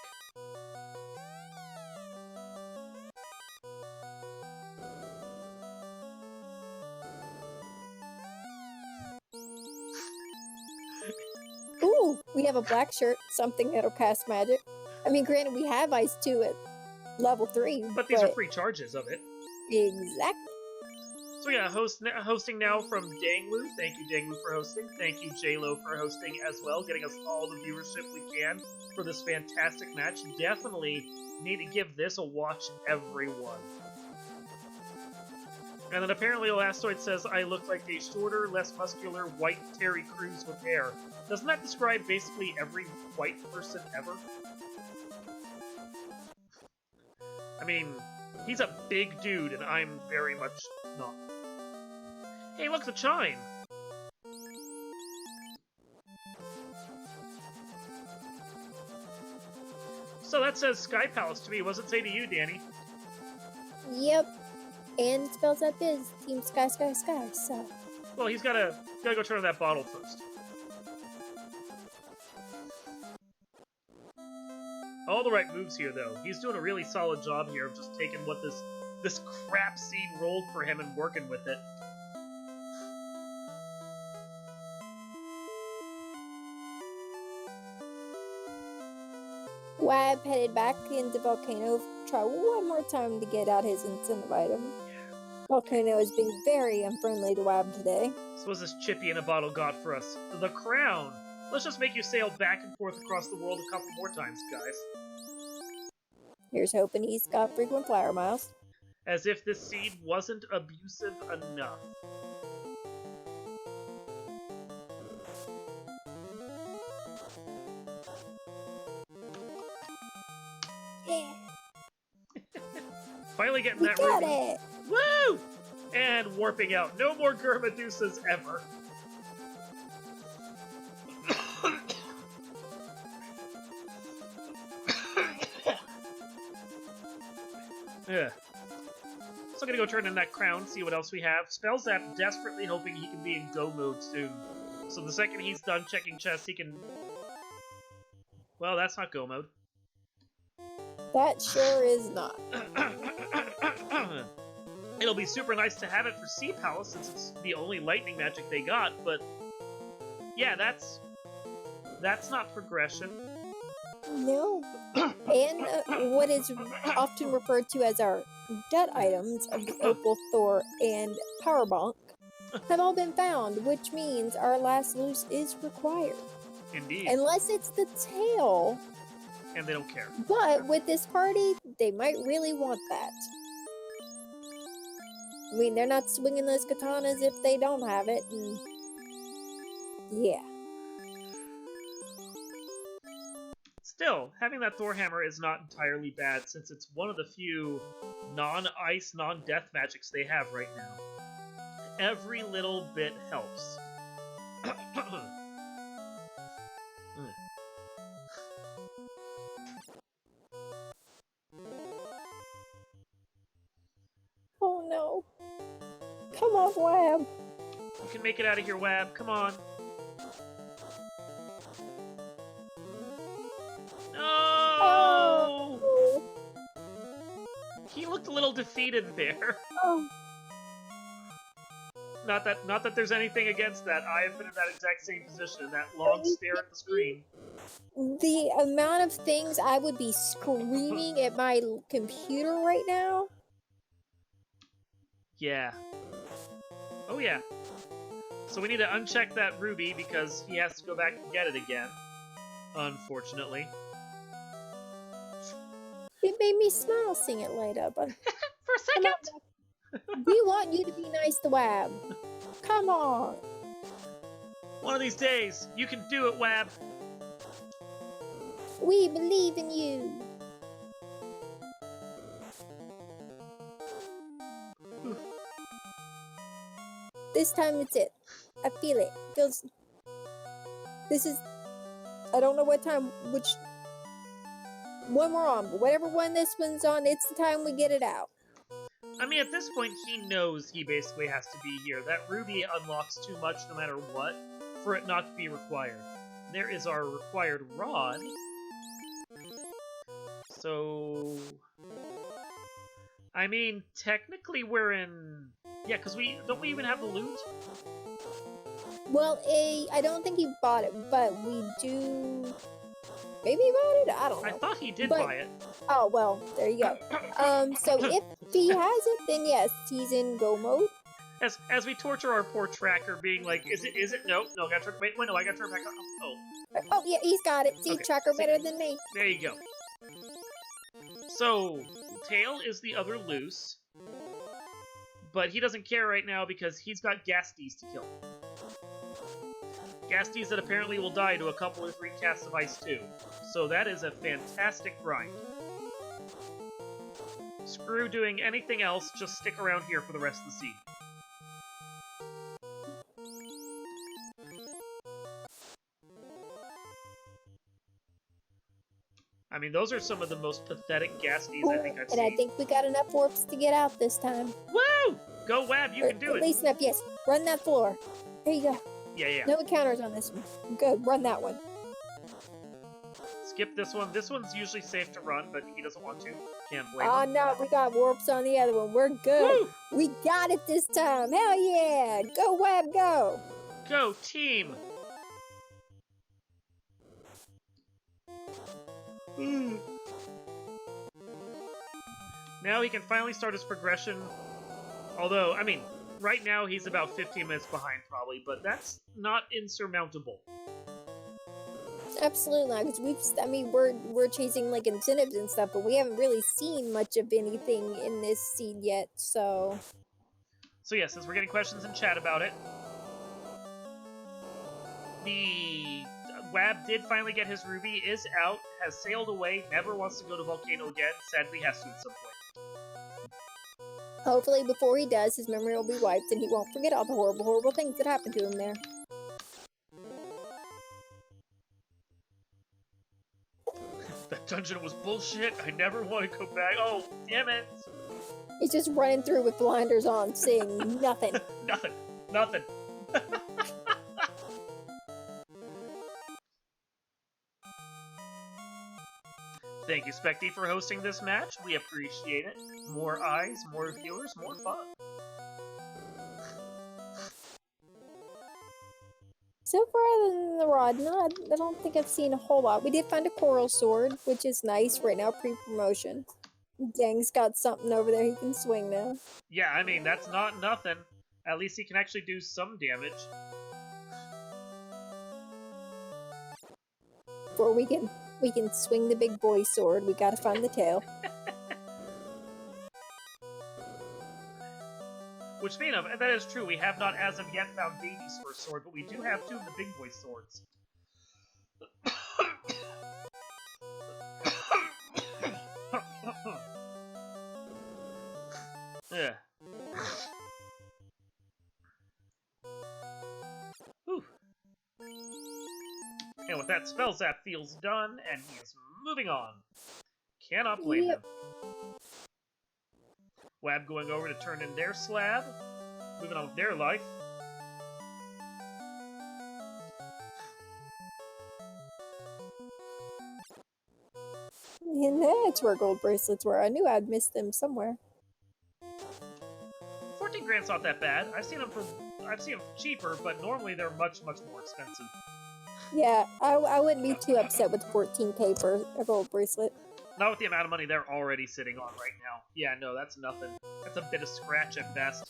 Ooh, we have a black shirt, something that'll cast magic. I mean, granted, we have Ice 2 at level 3.
But these are free charges of it.
Exactly.
So yeah, hosting now from Dangwoo. Thank you, Dangwoo, for hosting. Thank you, JLo, for hosting as well, getting us all the viewership we can for this fantastic match. Definitely need to give this a watch, everyone. And then apparently Elastoid says I look like a shorter, less muscular, white Terry Crews with hair. Doesn't that describe basically every white person ever? I mean, he's a big dude, and I'm very much not. Hey, look, the chime! So that says Sky Palace to me. What does it say to you, Danny?
Yep. And Spellzapp is Team Sky, Sky, Sky, so...
Well, he's gotta go turn on that bottle first. All the right moves here, though. He's doing a really solid job here of just taking what this crap seed rolled for him and working with it.
Wab headed back into Volcano, try one more time to get out his incentive item. Volcano has been very unfriendly to Wab today.
So what's this Chippy in a bottle got for us? The crown! Let's just make you sail back and forth across the world a couple more times, guys.
Here's hoping he's got frequent flyer miles.
As if this seed wasn't abusive enough.
Yeah.
Finally getting
We
that
got
ruby.
it!
Woo! And warping out. No more Gurmadusas ever. Yeah. So I'm gonna go turn in that crown, see what else we have. Spellzapp desperately hoping he can be in go mode soon. So the second he's done checking chests, he can... Well, that's not go mode.
That sure is not.
It'll be super nice to have it for Sea Palace since it's the only lightning magic they got, but... Yeah, that's not progression.
No. And what is often referred to as our dead items of the Opal, Thor, and Power Bonk have all been found, which means our last loose is required.
Indeed.
Unless it's the tail.
And they don't care.
But with this party, they might really want that. I mean, they're not swinging those katanas if they don't have it, and... yeah.
Still, having that Thor hammer is not entirely bad since it's one of the few non-ice, non-death magics they have right now. Every little bit helps.
Oh no. Come on, Wab.
You can make it out of here, Wab. Come on. No!
Oh.
He looked a little defeated there.
Oh.
Not that there's anything against that. I have been in that exact same position, in that long stare at the screen.
The amount of things I would be screaming at my computer right now.
Yeah. Oh yeah. So we need to uncheck that ruby because he has to go back and get it again. Unfortunately.
It made me smile seeing it light up.
For a second!
We want you to be nice to Wab. Come on.
One of these days, you can do it, Wab.
We believe in you. This time it's it. I feel it. Feels. This is. I don't know what time, which one we're on, but whatever one this one's on, it's the time we get it out.
I mean, at this point, he knows he basically has to be here. That ruby unlocks too much no matter what for it not to be required. there is our required rod. So... I mean, technically we're in... Yeah, because don't we even have the loot?
Well, I don't think he bought it, but we do... Maybe he bought it? I don't know.
I thought he did
But-
buy it.
Oh, well, there you go. So if he has it, then yes, he's in go mode.
As we torture our poor tracker, being like, is it? No, I gotta turn... Wait, no, I gotta turn back on. Oh.
Oh, yeah, he's got it. See,
Okay,
tracker
see.
better than me.
There you go. So, Tail is the other loose, but he doesn't care right now because he's got Gasties to kill. Gasties that apparently will die to a couple or 3 casts of ice too. So that is a fantastic grind. Screw doing anything else, just stick around here for the rest of the scene. I mean, those are some of the most pathetic Gasties I think I've seen.
And I think we got enough warps to get out this time.
Woo! Go Wab, you
Or
can do
at
it!
least enough, yes. Run that floor. There you go.
Yeah.
No encounters on this one. Good, run that one.
Skip this one. This one's usually safe to run, but he doesn't want to. Can't blame
Oh
him.
no, we got warps on the other one. We're good.
Woo!
We got it this time. Hell yeah! Go Web, go!
Go, team! Now he can finally start his progression. Although, I mean, right now he's about 15 minutes behind probably, but that's not insurmountable.
Absolutely not, because we're chasing like incentives and stuff, but we haven't really seen much of anything in this seed yet. So
yeah, since we're getting questions in chat about it, the Wab did finally get his ruby, is out, has sailed away, never wants to go to Volcano again, sadly has to at some point.
hopefully before he does, his memory will be wiped and he won't forget all the horrible, horrible things that happened to him there.
That dungeon was bullshit, I never want to go back. Oh, damn it!
He's just running through with blinders on, seeing nothing.
Nothing. Thank you, Specty, for hosting this match. We appreciate it. More eyes, more viewers, more fun.
So far, other than the rod, no, I don't think I've seen a whole lot. We did find a coral sword, which is nice right now, pre-promotion. Gang's got something over there he can swing now.
Yeah, I mean, that's not nothing. At least he can actually do some damage.
Before we can swing the big boy sword, we gotta find the tail.
Which, speaking of, that is true, we have not as of yet found Baby's first sword, but we do have 2 of the big boy swords. Yeah. Whew. And with that, Spellzapp feels done, and he is moving on. Cannot blame him. Wab going over to turn in their slab. Moving on with their life.
And that's where gold bracelets were. I knew I'd missed them somewhere.
14 grand's not that bad. I've seen them cheaper, but normally they're much, much more expensive.
Yeah, I wouldn't be too upset with 14k for a gold bracelet.
Not with the amount of money they're already sitting on right now. Yeah, no, that's nothing. That's a bit of scratch at best.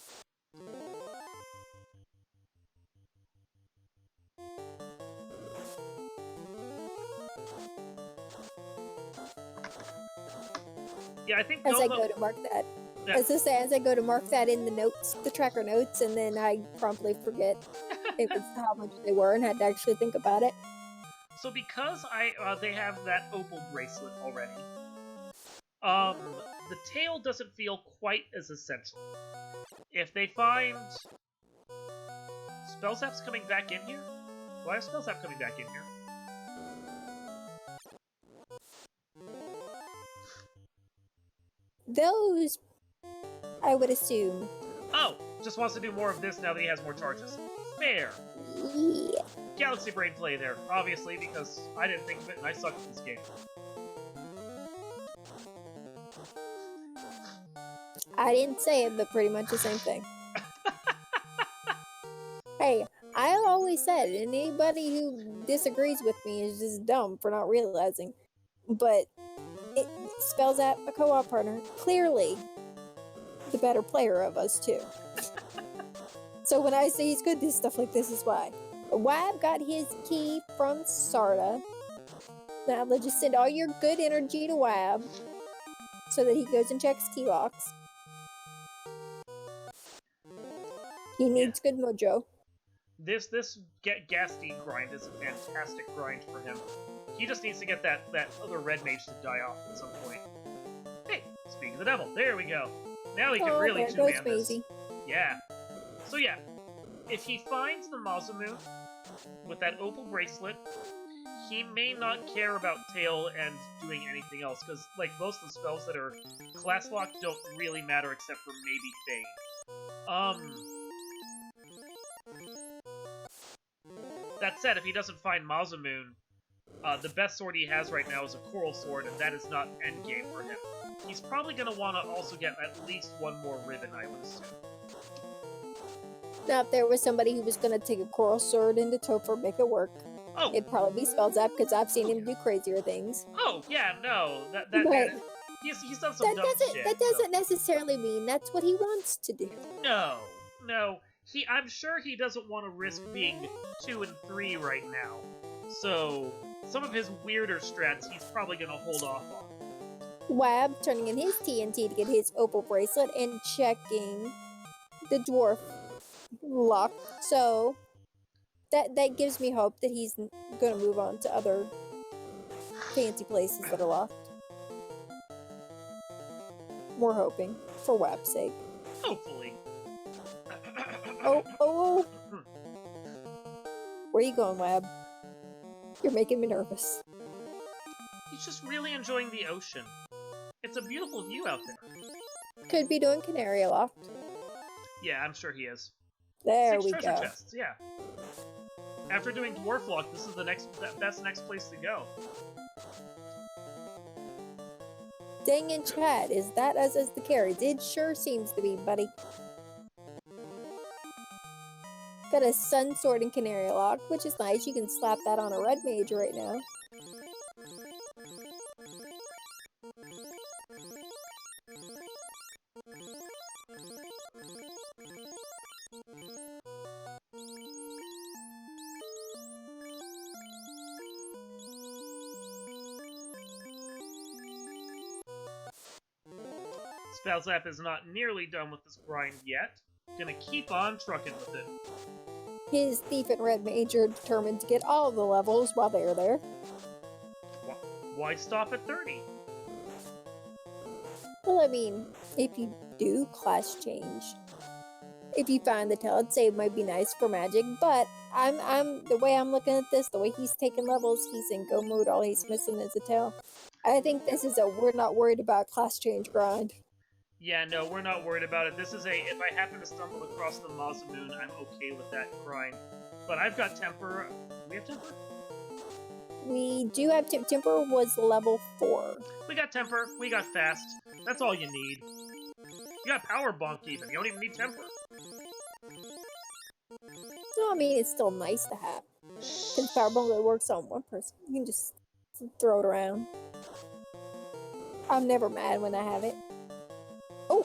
Yeah, I think
As I
Domo...
go to mark that.
Yeah.
As I go to mark that in the notes, the tracker notes, and then I promptly forget it was how much they were and had to actually think about it.
So because they have that opal bracelet already, the tail doesn't feel quite as essential. If they find... Spellzapp's coming back in here? Why is Spellzapp coming back in here?
Those, I would assume.
Oh! Just wants to do more of this now that he has more charges. Fair.
Yeah.
Galaxy Brain play there, obviously, because I didn't think of it and I suck at this game.
I didn't say it, but pretty much the same thing. Hey, I always said anybody who disagrees with me is just dumb for not realizing. But it spells out a co-op partner, clearly the better player of us two. So when I say he's good, this stuff like this is why. Wab got his key from Sarda. Now let's just send all your good energy to Wab so that he goes and checks key locks. He needs good mojo.
This Gasty grind is a fantastic grind for him. He just needs to get that other red mage to die off at some point. Hey, speaking of the devil, there we go. Now he can really two-man this. Yeah. So yeah, if he finds the Masamune with that opal bracelet, he may not care about tail and doing anything else, because like most of the spells that are class locked don't really matter except for maybe Fade. That said, if he doesn't find Masamune, the best sword he has right now is a Coral Sword, and that is not endgame for him. He's probably going to want to also get at least one more ribbon, I would assume.
Now, if there was somebody who was going to take a Coral Sword into Topher, make it work, it'd probably be Spellzapp, because I've seen him do crazier things.
Oh, yeah, no. He's done some dumb shit.
That doesn't necessarily mean that's what he wants to do.
No. I'm sure he doesn't want to risk being 2 and 3 right now. So, some of his weirder strats he's probably going to hold off on.
Wab turning in his TNT to get his opal bracelet and checking the dwarf lock. So, that gives me hope that he's going to move on to other fancy places that are locked. We're hoping, for Wab's sake.
Hopefully.
Oh. Where you going, Wab? You're making me nervous.
He's just really enjoying the ocean. It's a beautiful view out there.
Could be doing Canary Loft.
Yeah, I'm sure he is.
There
6
we
treasure
go.
chests, yeah. After doing Dwarf Lock, this is the best next place to go.
Dang in chat, is that us as the carries? It sure seems to be, buddy. Got a Sun Sword and Canary Lock, which is nice. You can slap that on a red mage right now.
Spellzapp is not nearly done with this grind yet. Gonna keep on trucking with it.
His Thief and Red Mage are determined to get all of the levels while they're there.
Why stop at 30?
Well, I mean, if you do class change, if you find the tail, I'd say it might be nice for magic, but I'm the way I'm looking at this, the way he's taking levels, he's in go mode, all he's missing is a tail. I think this is a we're not worried about class change grind.
Yeah, no, we're not worried about it. This is if I happen to stumble across the Masamune, I'm okay with that grind. But I've got Temper. Do we have Temper?
We do have Temper was level 4.
We got Temper, we got Fast. That's all you need. You got Power Bonk even, you don't even need Temper.
No, I mean, it's still nice to have. Because Power Bonk only works on one person. You can just throw it around. I'm never mad when I have it. Oh!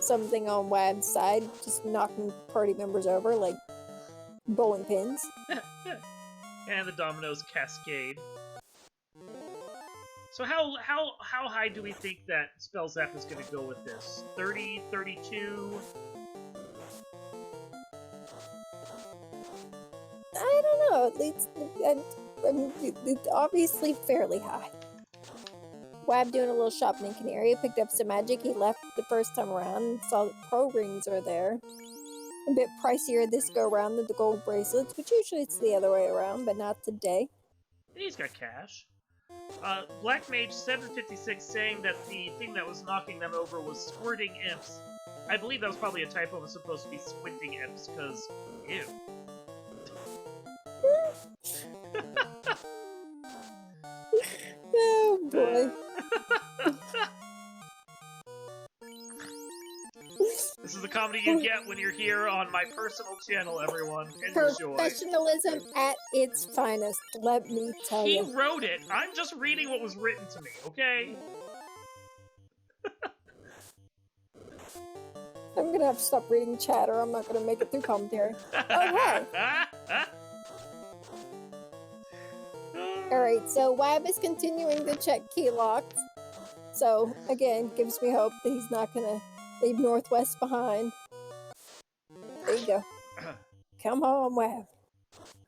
Something on Wab's side, just knocking party members over like bowling pins.
And the dominoes cascade. So how high do we think that Spellzapp is going to go with this? 30, 32?
I don't know. At least it's obviously fairly high. Wab doing a little shopping in Canary, picked up some magic he left the first time around, and saw that pro rings are there. A bit pricier this go around than the gold bracelets, which usually it's the other way around, but not today.
He's got cash. Black Mage 756 saying that the thing that was knocking them over was squirting imps. I believe that was probably a typo. It was supposed to be squinting imps, because, ew.
Oh boy.
This is the comedy you get when you're here on my personal channel, everyone. Enjoy.
Professionalism at its finest, let me tell
He
you.
wrote it. I'm just reading what was written to me, okay?
I'm gonna have to stop reading chat or I'm not gonna make it through commentary. Oh, hey! Alright, so Wab is continuing to check key locks. So, again, gives me hope that he's not gonna leave Northwest behind. There you go. Come on, Wab.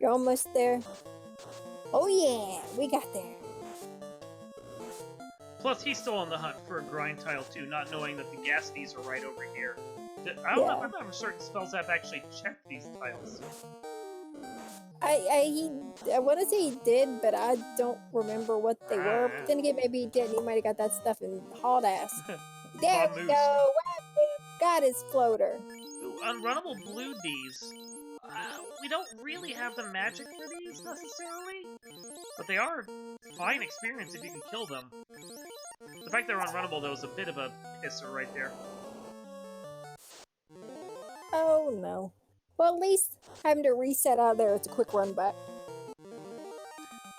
You're almost there. Oh yeah, we got there.
Plus, he's still on the hunt for a grind tile too, not knowing that the gas knees are right over here. I don't know. I'm not certain Spellzapp actually checked these tiles.
I want to say he did, but I don't remember what they were. But then again, maybe he didn't. He might have got that stuff and hauled ass. There we go. Wab got his floater.
Ooh, unrunnable blue D's. We don't really have the magic for these necessarily, but they are fine experience if you can kill them. The fact they're unrunnable though is a bit of a pisser right there.
Oh no. Well, at least having to reset out of there, it's a quick run back.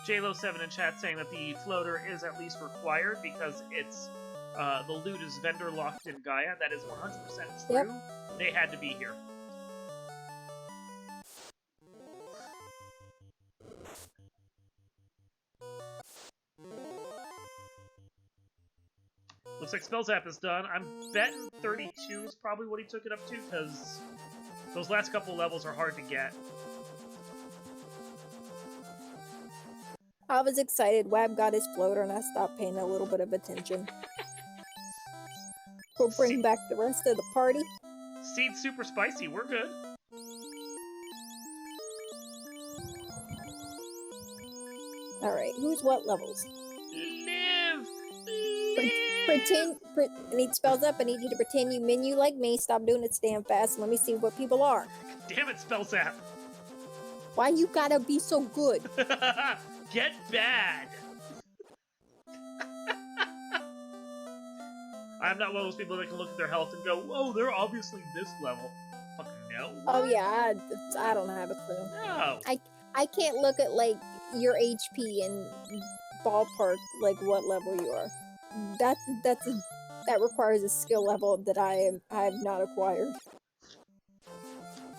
JLo7 in chat saying that the floater is at least required because it's the loot is vendor locked in Gaia. That is 100% true. Yep. They had to be here. Looks like Spellzapp is done. I'm betting 32 is probably what he took it up to, because those last couple levels are hard to get.
I was excited. Wab got his floater, and I stopped paying a little bit of attention. We'll bring back the rest of the party.
Seed's super spicy. We're good.
Alright, who's what levels?
Live!
I need Spellzapp. I need you to pretend you menu like me. Stop doing it so damn fast. Let me see what people are.
Damn it, Spellzapp.
Why you gotta be so good?
Get bad. I'm not one of those people that can look at their health and go, "Oh, they're obviously this level." Fucking no.
Oh yeah, I don't have a clue.
No.
I can't look at like your HP and ballpark like what level you are. That requires a skill level that I have not acquired.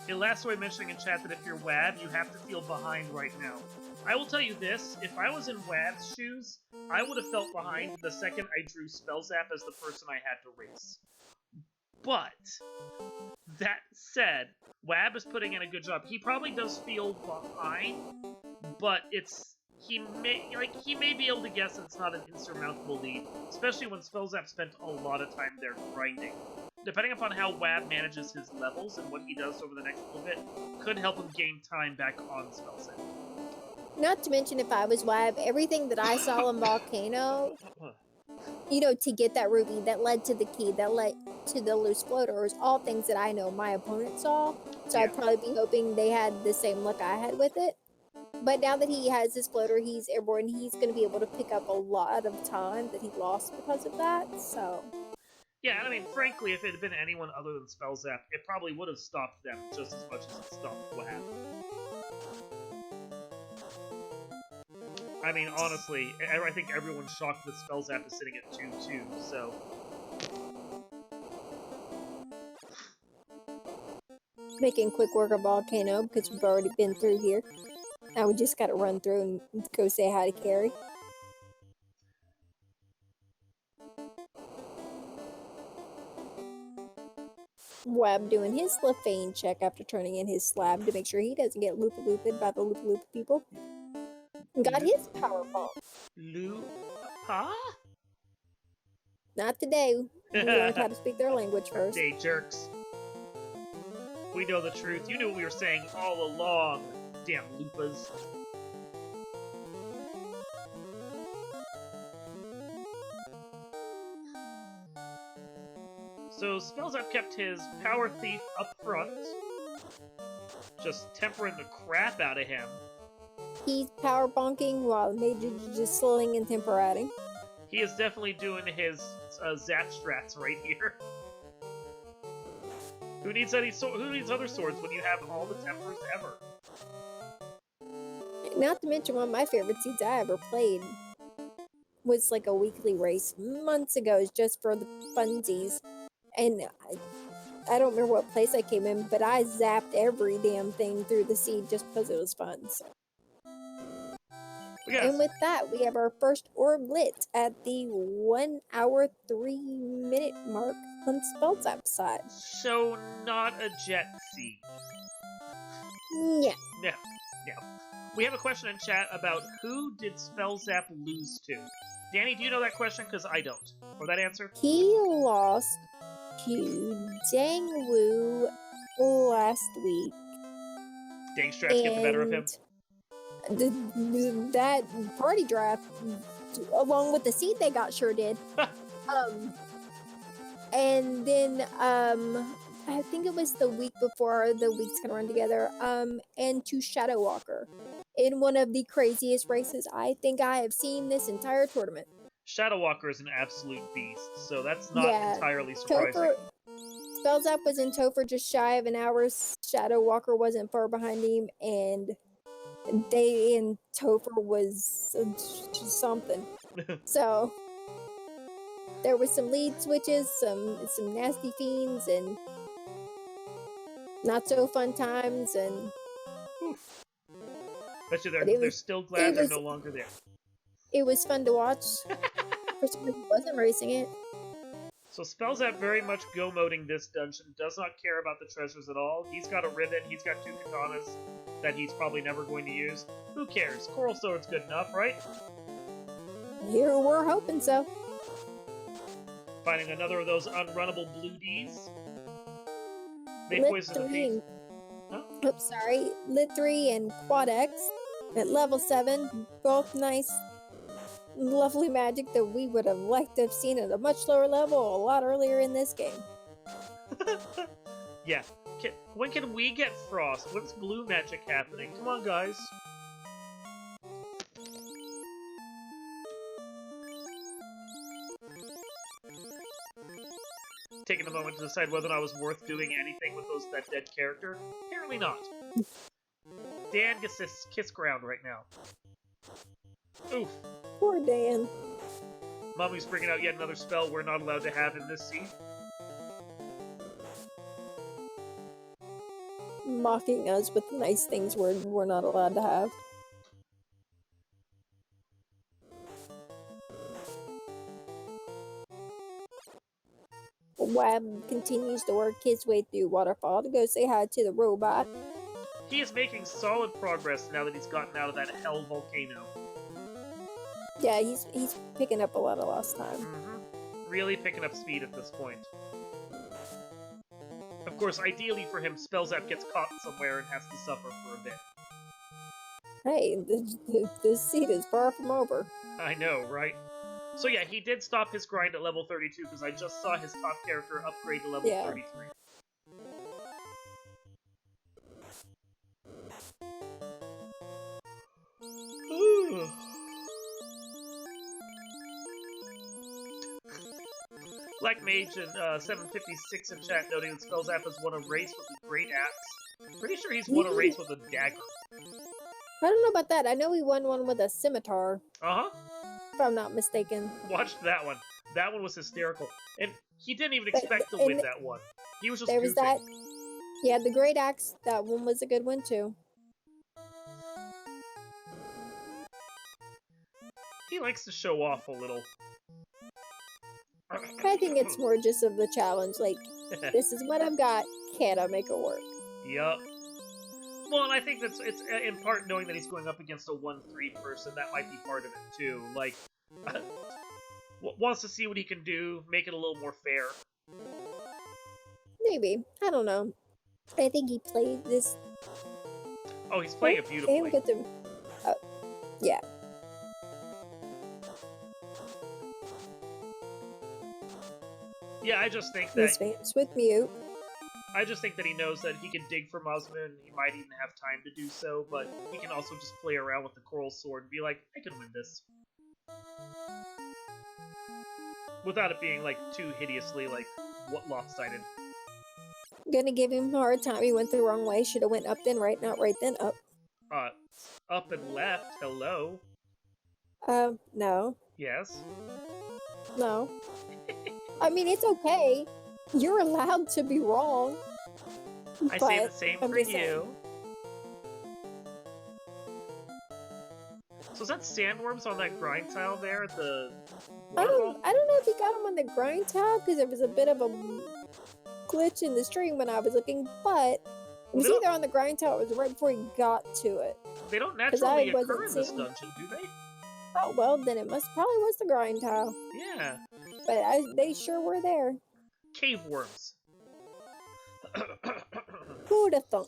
Elastoy mentioning in chat that if you're Wab, you have to feel behind right now. I will tell you this, if I was in Wab's shoes, I would have felt behind the second I drew Spellzapp as the person I had to race. But, that said, Wab is putting in a good job. He probably does feel behind, but he may be able to guess that it's not an insurmountable lead, especially when Spellzapp spent a lot of time there grinding. Depending upon how Wab manages his levels and what he does over the next little bit, could help him gain time back on Spellzapp.
Not to mention, if I was Wab, everything that I saw in Volcano, you know, to get that ruby, that led to the key, that led to the loose floater, was all things that I know my opponent saw. So yeah. I'd probably be hoping they had the same luck I had with it. But now that he has his floater, he's airborne, he's going to be able to pick up a lot of time that he lost because of that, so...
Yeah, and I mean, frankly, if it had been anyone other than Spellzapp, it probably would have stopped them just as much as it stopped Wab. I mean, honestly, I think everyone's shocked that Spellzapp is sitting at 2-2, so...
Making quick work of Volcano, because we've already been through here. Now we just gotta run through and go say hi to Carrie. Wab doing his Lefane check after turning in his slab to make sure he doesn't get loop-a-looped by the loop-a-loop people. Got his power bomb.
Huh?
Not today. We learned how to speak their language first.
Hey, jerks. We know the truth. You knew what we were saying all along. Damn Lupas. So Spellzapp kept his Power Thief up front, just tempering the crap out of him.
He's power bonking while Mage is just slinging temperating.
He is definitely doing his Zap strats right here. Who needs other swords when you have all the tempers ever?
Not to mention one of my favorite seeds I ever played was like a weekly race months ago, just for the funsies. And I don't remember what place I came in, but I zapped every damn thing through the seed just because it was fun. So.
Yes.
And with that, we have our first orb lit at the 1 hour 3 minute mark on Spellzapp's side.
So not a jet seed.
Yeah.
Yeah. We have a question in chat about who did Spellzapp lose to? Danny, do you know that question? Because I don't. Or that answer?
He lost to Dangwoo last week.
Dang strats get the better of him.
That party draft, along with the seed they got, sure did. And then I think it was the week before the weeks can run together. And to Shadow Walker in one of the craziest races I think I have seen this entire tournament.
Shadow Walker is an absolute beast, so that's not entirely surprising.
Topher, Spellzapp was in Topher just shy of an hour. Shadow Walker wasn't far behind him, and Topher was just something. So there was some lead switches, some nasty fiends, and not so fun times, and
Bet you they're still glad they're no longer there.
It was fun to watch. For someone who wasn't racing it.
So Spellzapp very much go-moding this dungeon, does not care about the treasures at all. He's got a ribbon, he's got 2 katanas that he's probably never going to use. Who cares? Coral Sword's good enough, right?
Here we're hoping so.
Finding another of those unrunnable blue Ds. They
Lit
poison the
3
thief.
and,
Huh?
oops, sorry. Lit 3 and Quad X at level 7. Both nice, lovely magic that we would have liked to have seen at a much lower level a lot earlier in this game.
Yeah. When can we get Frost? When's blue magic happening? Come on, guys. Taking a moment to decide whether or not it was worth doing anything with that dead character. Apparently not. Dan gets this kiss ground right now. Oof.
Poor Dan.
Mummy's bringing out yet another spell we're not allowed to have in this scene.
Mocking us with nice things we're not allowed to have. Wab continues to work his way through Waterfall to go say hi to the robot.
He is making solid progress now that he's gotten out of that hell volcano.
Yeah, he's picking up a lot of lost time.
Mm-hmm. Really picking up speed at this point. Of course, ideally for him, Spellzapp gets caught somewhere and has to suffer for a bit.
Hey, this seat is far from over.
I know, right? So yeah, he did stop his grind at level 32 because I just saw his top character upgrade to level 33. Black Mage and 756 in chat noting that Spellzapp has won a race with a great axe. Pretty sure he's won a race with a dagger.
I don't know about that. I know he won one with a scimitar.
Uh-huh.
If I'm not mistaken.
Watched that one. That one was hysterical. And he didn't even expect to win that one. He was just
there was
goofing.
that. Yeah, the great axe, that one was a good one too.
He likes to show off a little.
I think it's more just of the challenge, like, this is what I've got, can I make it work?
Yup. Well, and I think it's in part knowing that he's going up against a 1-3 person, that might be part of it too. Like, wants to see what he can do, make it a little more fair.
Maybe. I don't know. I think he played this...
Oh, he's playing it beautifully.
Yeah.
Yeah, I just think
Miss
that
Vamps with mute.
he knows that he can dig for Muzzmoon. He might even have time to do so, but he can also just play around with the Coral Sword and be like, I can win this. Without it being, like, too hideously, like, lopsided.
Gonna give him a hard time. He went the wrong way. Should have went up then right, not right then up.
Up and left, hello.
No.
Yes.
No. I mean, it's okay. You're allowed to be wrong.
I say the same for you. So is that sandworms on that grind tile there at the waterfall?
I don't know if he got them on the grind tile because there was a bit of a glitch in the stream when I was looking, but it was either on the grind tile or it was right before he got to it.
They don't naturally occur in this dungeon, do they?
Oh, well, then it probably was the grind tile.
Yeah.
But they sure were there.
Cave worms.
Who'da thunk?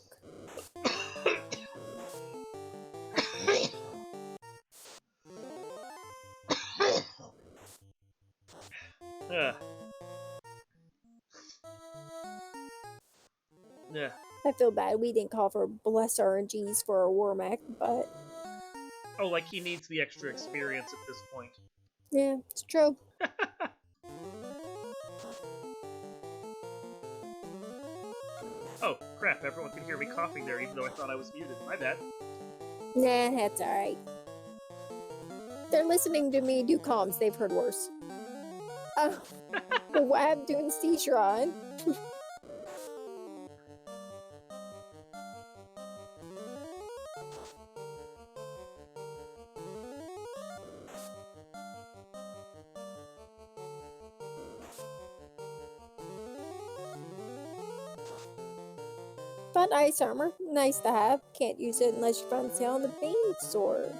Yeah.
I feel bad we didn't call for bless RNGs for a Wormack, but...
Oh, like he needs the extra experience at this point.
Yeah, it's true.
Oh, crap, everyone can hear me coughing there even though I thought I was muted. My bad.
Nah, that's alright. They're listening to me do comms, they've heard worse. Oh, the Wab doing Seashron. Fun ice armor, nice to have. Can't use it unless you find tail on the Bane sword.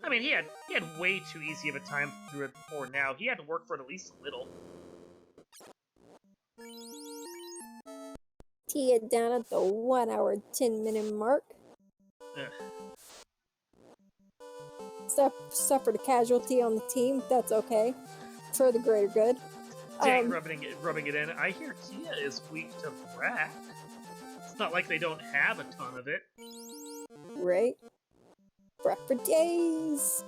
I mean, he had way too easy of a time through it before now. He had to work for it at least a little.
Tia down at the 1 hour 10 minute mark. Suffered a casualty on the team. That's okay. For the greater good.
Dang, rubbing it in. I hear Tia is weak to Brack. It's not like they don't have a ton of it.
Right? Brack for days.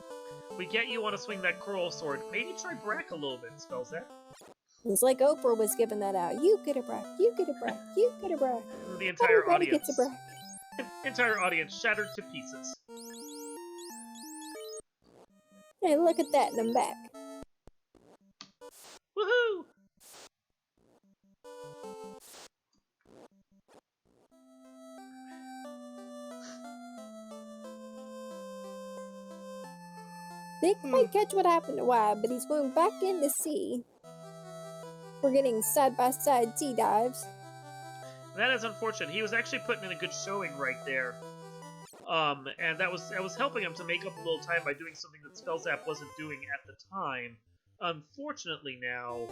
We get you want to swing that Coral Sword. Maybe try Brack a little bit, Spellzapp.
It's like Oprah was giving that out. You get a Brack, you get a Brack, you get a Brack.
The entire
Everybody
audience.
gets a Brack.
Entire audience shattered to pieces.
Hey, look at that, and I'm back.
Woohoo!
Didn't quite catch what happened to Wab, but he's going back in to sea. We're getting side-by-side sea dives.
That is unfortunate. He was actually putting in a good showing right there. And that was helping him to make up a little time by doing something that Spellzapp wasn't doing at the time. Unfortunately now,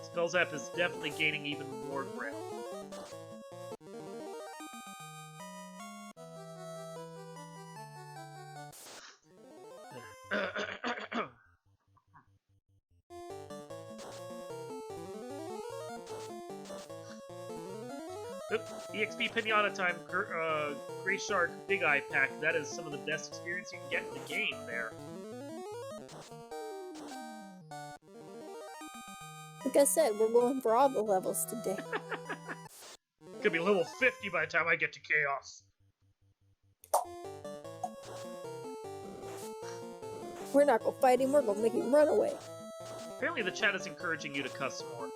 Spellzapp is definitely gaining even more ground. Oop, EXP Pinata time, Grey Shark Big Eye Pack. That is some of the best experience you can get in the game there.
Like I said, we're going for all the levels today.
Could be level 50 by the time I get to Chaos.
We're not gonna fight him, we're gonna make him run away.
Apparently the chat is encouraging you to cuss more.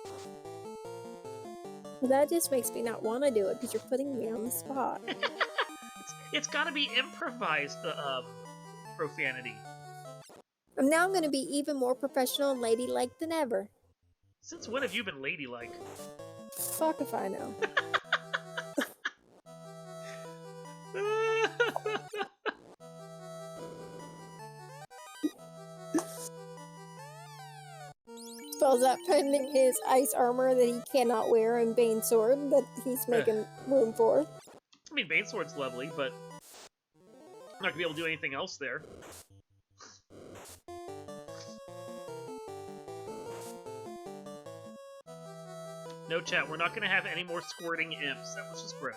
Well, that just makes me not want to do it because you're putting me on the spot.
It's gotta be improvised, profanity.
I'm now going to be even more professional and ladylike than ever.
Since when have you been ladylike?
Fuck if I know. Spellzapp putting his ice armor that he cannot wear and Bane sword that he's making room for.
I mean, Bane Sword's lovely, but I'm not gonna be able to do anything else there. No chat, we're not gonna have any more squirting imps. That was just gross.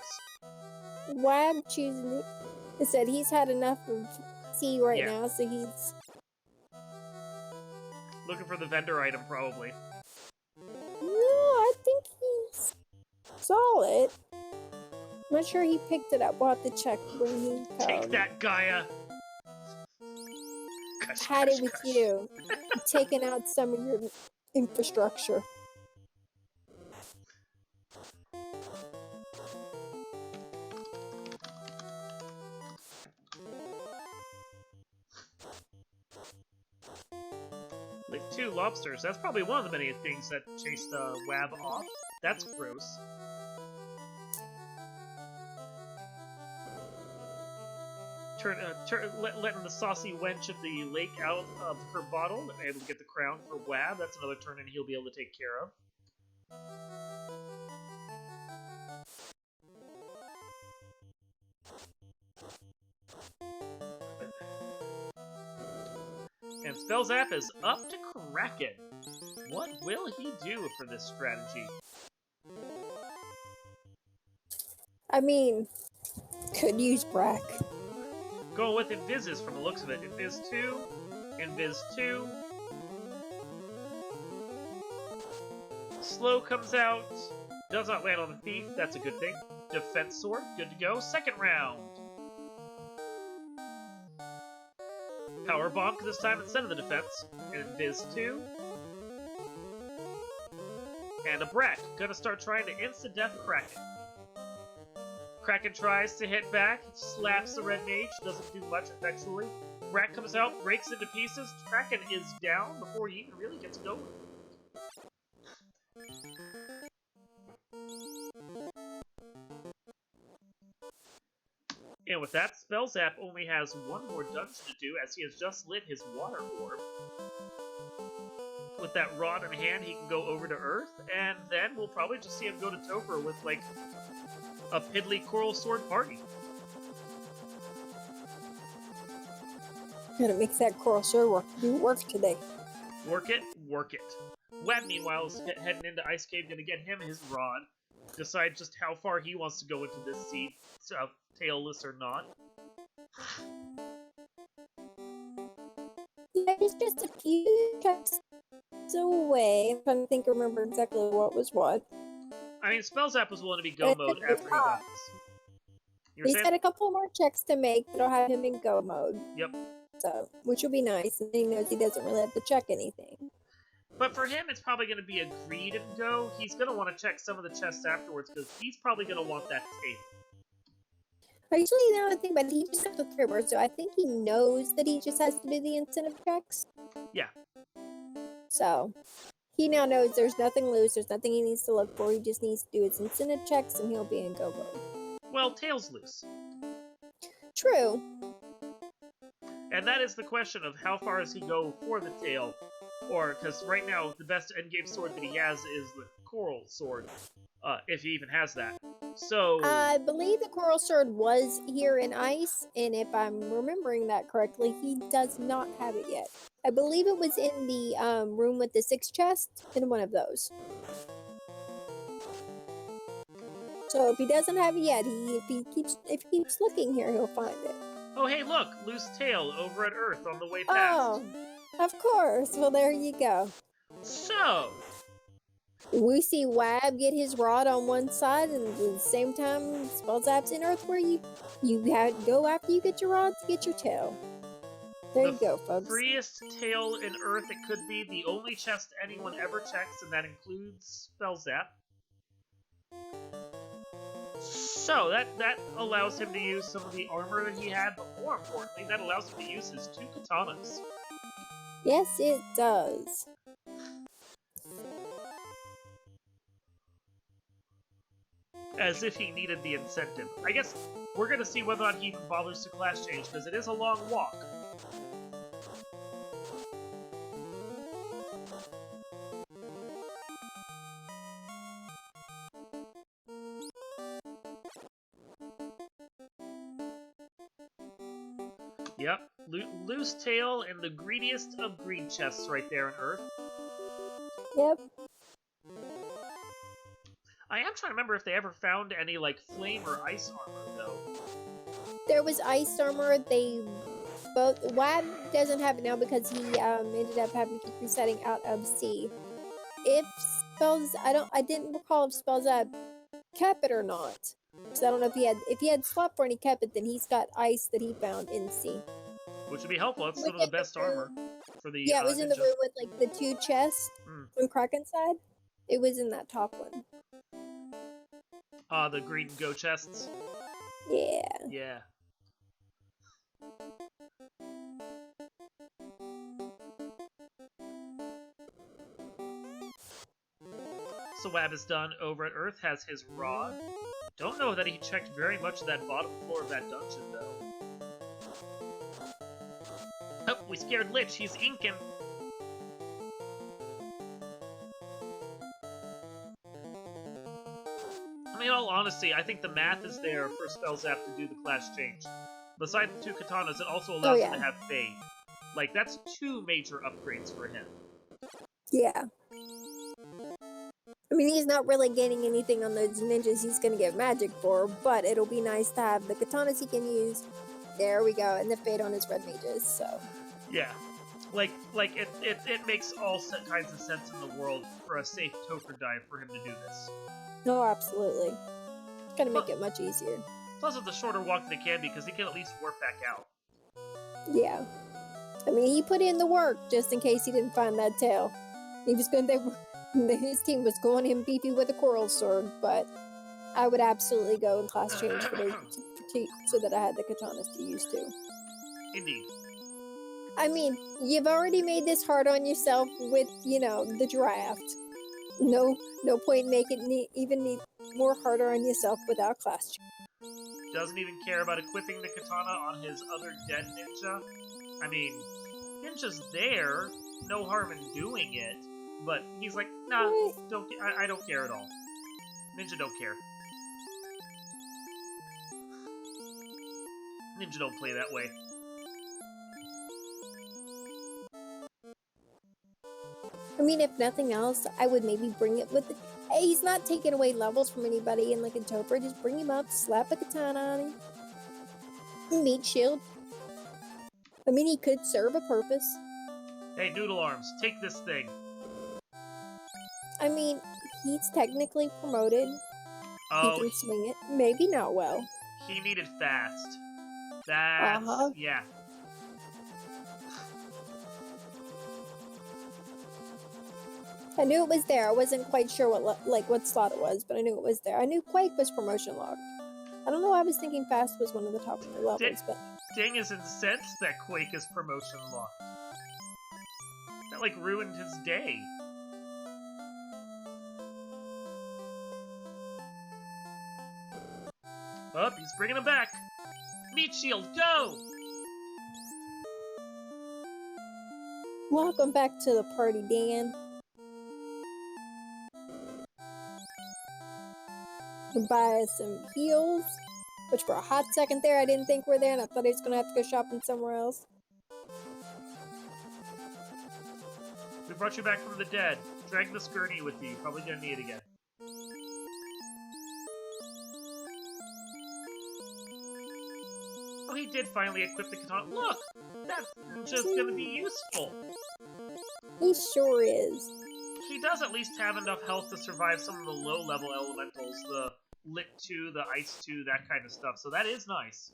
Wab choosing it said he's had enough of tea right now, so he's
looking for the vendor item, probably.
No, I think he's solid. I'm not sure he picked it up. We'll have to check when he comes.
Take that, Gaia!
Had it with you. Taking out some of your infrastructure.
Like 2 lobsters. That's probably one of the many things that chased Wab off. That's gross. Letting the saucy wench of the lake out of her bottle, able to get the crown for Wab. That's another turn in he'll be able to take care of. And Spellzapp is up to Kraken. What will he do for this strategy?
I mean, could use Brack.
Going with Invises from the looks of it. Invis 2, Invis 2. Slow comes out. Does not land on the thief. That's a good thing. Defense sword. Good to go. Second round. Power bonk this time instead of the defense. Invis 2. And a Brack. Gonna start trying to insta-death Kraken. Kraken tries to hit back, slaps the red mage, doesn't do much effectually. Brack comes out, breaks into pieces. Kraken is down before he even really gets going. And with that, Spellzapp only has one more dungeon to do as he has just lit his water orb. With that rod in hand, he can go over to Earth, and then we'll probably just see him go to Topher with, like, a piddly coral sword party.
Gotta make that coral sword work today.
Work it, work it. Wab, meanwhile, is heading into Ice Cave, gonna get him his rod. Decide just how far he wants to go into this sea, tailless or not.
Yeah, he's just a few steps away. I'm trying to think, remember exactly what was what.
I mean, Spellzapp was willing to be go mode after he got this.
He's got a couple more checks to make that'll have him in go mode.
Yep.
So, which will be nice, and he knows he doesn't really have to check anything.
But for him, it's probably going to be a greed and go. He's going to want to check some of the chests afterwards, because he's probably going to want that table.
Actually, now I think about it, he just got the 3-word, so I think he knows that he just has to do the incentive checks.
Yeah.
So, he now knows there's nothing loose, there's nothing he needs to look for, he just needs to do his incentive checks, and he'll be in go mode.
Well, tail's loose.
True.
And that is the question of how far does he go for the tail? Or, because right now, the best endgame sword that he has is the coral sword. If he even has that. So...
I believe the coral sword was here in ice, and if I'm remembering that correctly, he does not have it yet. I believe it was in the room with the 6 chests, in one of those. So if he doesn't have it yet, if he keeps looking here, he'll find it.
Oh, hey, look! Loose tail over at Earth on the way past.
Oh, of course. Well, there you go.
So...
we see Wab get his rod on one side, and at the same time, Spellzapp's in Earth, where you have to go after you get your rod to get your tail. There you go, folks.
The freest tail in Earth it could be, the only chest anyone ever checks, and that includes Spellzapp. So, that allows him to use some of the armor that he had, but more importantly, that allows him to use his 2 katanas.
Yes, it does.
As if he needed the incentive. I guess we're going to see whether or not he even bothers to class change, because it is a long walk. Yep, loose tail and the greediest of greed chests right there on Earth.
Yep.
I am trying to remember if they ever found any, like, flame or ice armor, though.
There was ice armor. Wab doesn't have it now because he ended up having to keep resetting out of sea. If I didn't recall if Spellzapp kept it or not. Because I don't know if he had slept for and he kept it, then he's got ice that he found in sea.
Which would be helpful. That's some of the best armor for the
Yeah, it was in the
ninja.
room with like the 2 chests on Kraken's side. It was in that top one.
The green go chests.
Yeah.
Yeah. So Wab is done over at Earth, has his rod. Don't know that he checked very much of that bottom floor of that dungeon, though. Oh, we scared Lich. He's inking. I mean, in all honesty, I think the math is there for Spellzapp to do the class change. Besides the 2 katanas, it also allows him to have Fade. Like, that's 2 major upgrades for him.
Yeah. I mean, he's not really gaining anything on those ninjas he's gonna get magic for, but it'll be nice to have the katanas he can use. There we go, and the Fade on his red mages, so.
Yeah. It makes all kinds of sense in the world for a safe toker dive for him to do this.
No, absolutely. It's gonna make it much easier.
Plus, it's a shorter walk than it can be, because he can at least warp back out.
Yeah. I mean, he put in the work just in case he didn't find that tail. He was going to... His team was going in beefy with a coral sword, but I would absolutely go and class change for those so that I had the katanas to use too.
Indeed.
I mean, you've already made this hard on yourself with, the draft. No point in making it more harder on yourself without class change.
Doesn't even care about equipping the katana on his other dead ninja. I mean, ninja's there, no harm in doing it, but he's like, nah, I don't care at all. Ninja don't care. Ninja don't play that way.
I mean, if nothing else, I would maybe bring it with hey, he's not taking away levels from anybody in like a Topher. Just bring him up, slap a katana on him. Meat shield. I mean, he could serve a purpose.
Hey, Noodle Arms, take this thing.
I mean, he's technically promoted.
Oh,
he can swing it. Maybe not well.
He needed fast. That's... yeah.
I knew it was there. I wasn't quite sure what slot it was, but I knew it was there. I knew Quake was promotion locked. I don't know why I was thinking Fast was one of the top 4 levels, but...
Ding is incensed that Quake is promotion locked. That, like, ruined his day. Oh, he's bringing him back. Meat Shield, go!
Welcome back to the party, Dan. Buy some heals, which for a hot second there I didn't think were there, and I thought I was gonna have to go shopping somewhere else.
We brought you back from the dead. Drag the Skirty with you. You're probably gonna need it again. Oh, he did finally equip the katana. Look! That's just gonna be useful.
He sure is.
He does at least have enough health to survive some of the low-level elementals, the Lit 2, the Ice 2, that kind of stuff, so that is nice.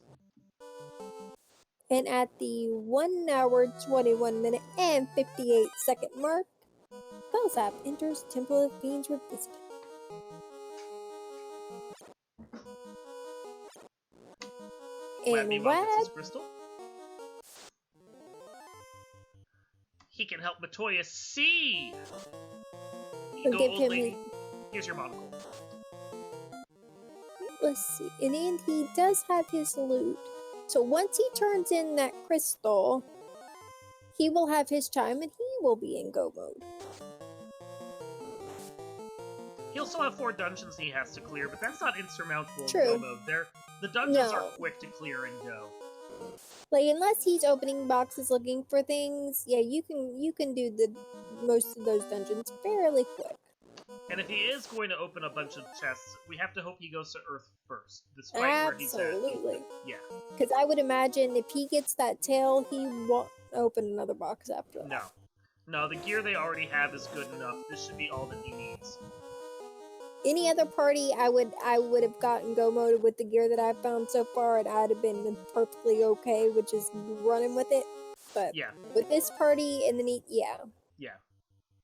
And at the 1 hour, 21 minute, and 58 second mark, Spellzapp enters Temple of Fiends Revisited. And
Wab crystal. He can help Matoya see!
Give him
Here's your monocle.
Let's see. And he does have his loot. So once he turns in that crystal, he will have his chime and he will be in go mode.
He'll still have 4 dungeons he has to clear, but that's not insurmountable
True.
in go mode. The dungeons are quick to clear and go.
Like, unless he's opening boxes looking for things, yeah, you can do the most of those dungeons fairly quick.
And if he is going to open a bunch of chests, we have to hope he goes to Earth first, despite where he's at.
Absolutely.
Yeah.
Because I would imagine if he gets that tail, he won't open another box after that.
No. No, the gear they already have is good enough. This should be all that he needs.
Any other party, I would have gotten go mode with the gear that I've found so far, and I'd have been perfectly okay with just running with it. But
yeah,
with this party and then
yeah.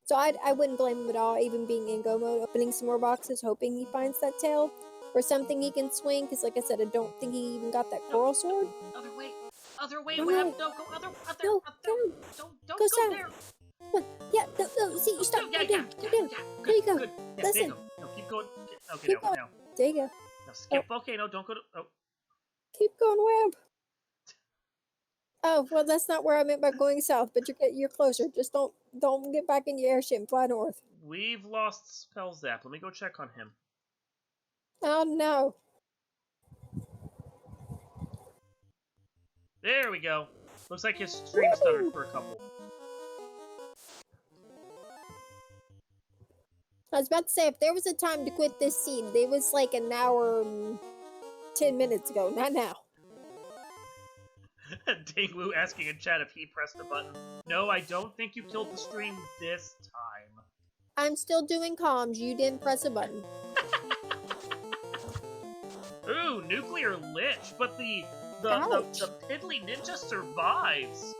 So I wouldn't blame him at all, even being in go mode, opening some more boxes, hoping he finds that tail or something he can swing. Because like I said, I don't think he even got that coral sword.
Other way,
Right.
Wab. No, go other.
No,
Don't go
south.
there.
What? Yeah, no, see, you stop.
Yeah,
Go down. There you go.
Good. Yeah,
Listen.
there you go. No, keep going. Okay,
Keep going.
now.
There you go.
Now skip volcano. Don't go to. Oh.
Keep going, Wab. Oh, well, that's not where I meant by going south, but you're closer. Just don't get back in your airship and fly north.
We've lost Spellzapp. Let me go check on him.
Oh no.
There we go. Looks like his stream stuttered for a couple.
I was about to say, if there was a time to quit this scene, it was like an hour and 10 minutes ago, not now.
Dingwoo asking in chat if he pressed a button. No, I don't think you killed the stream this time.
I'm still doing comms. You didn't press a button.
Ooh, nuclear lich, but the piddly ninja survives.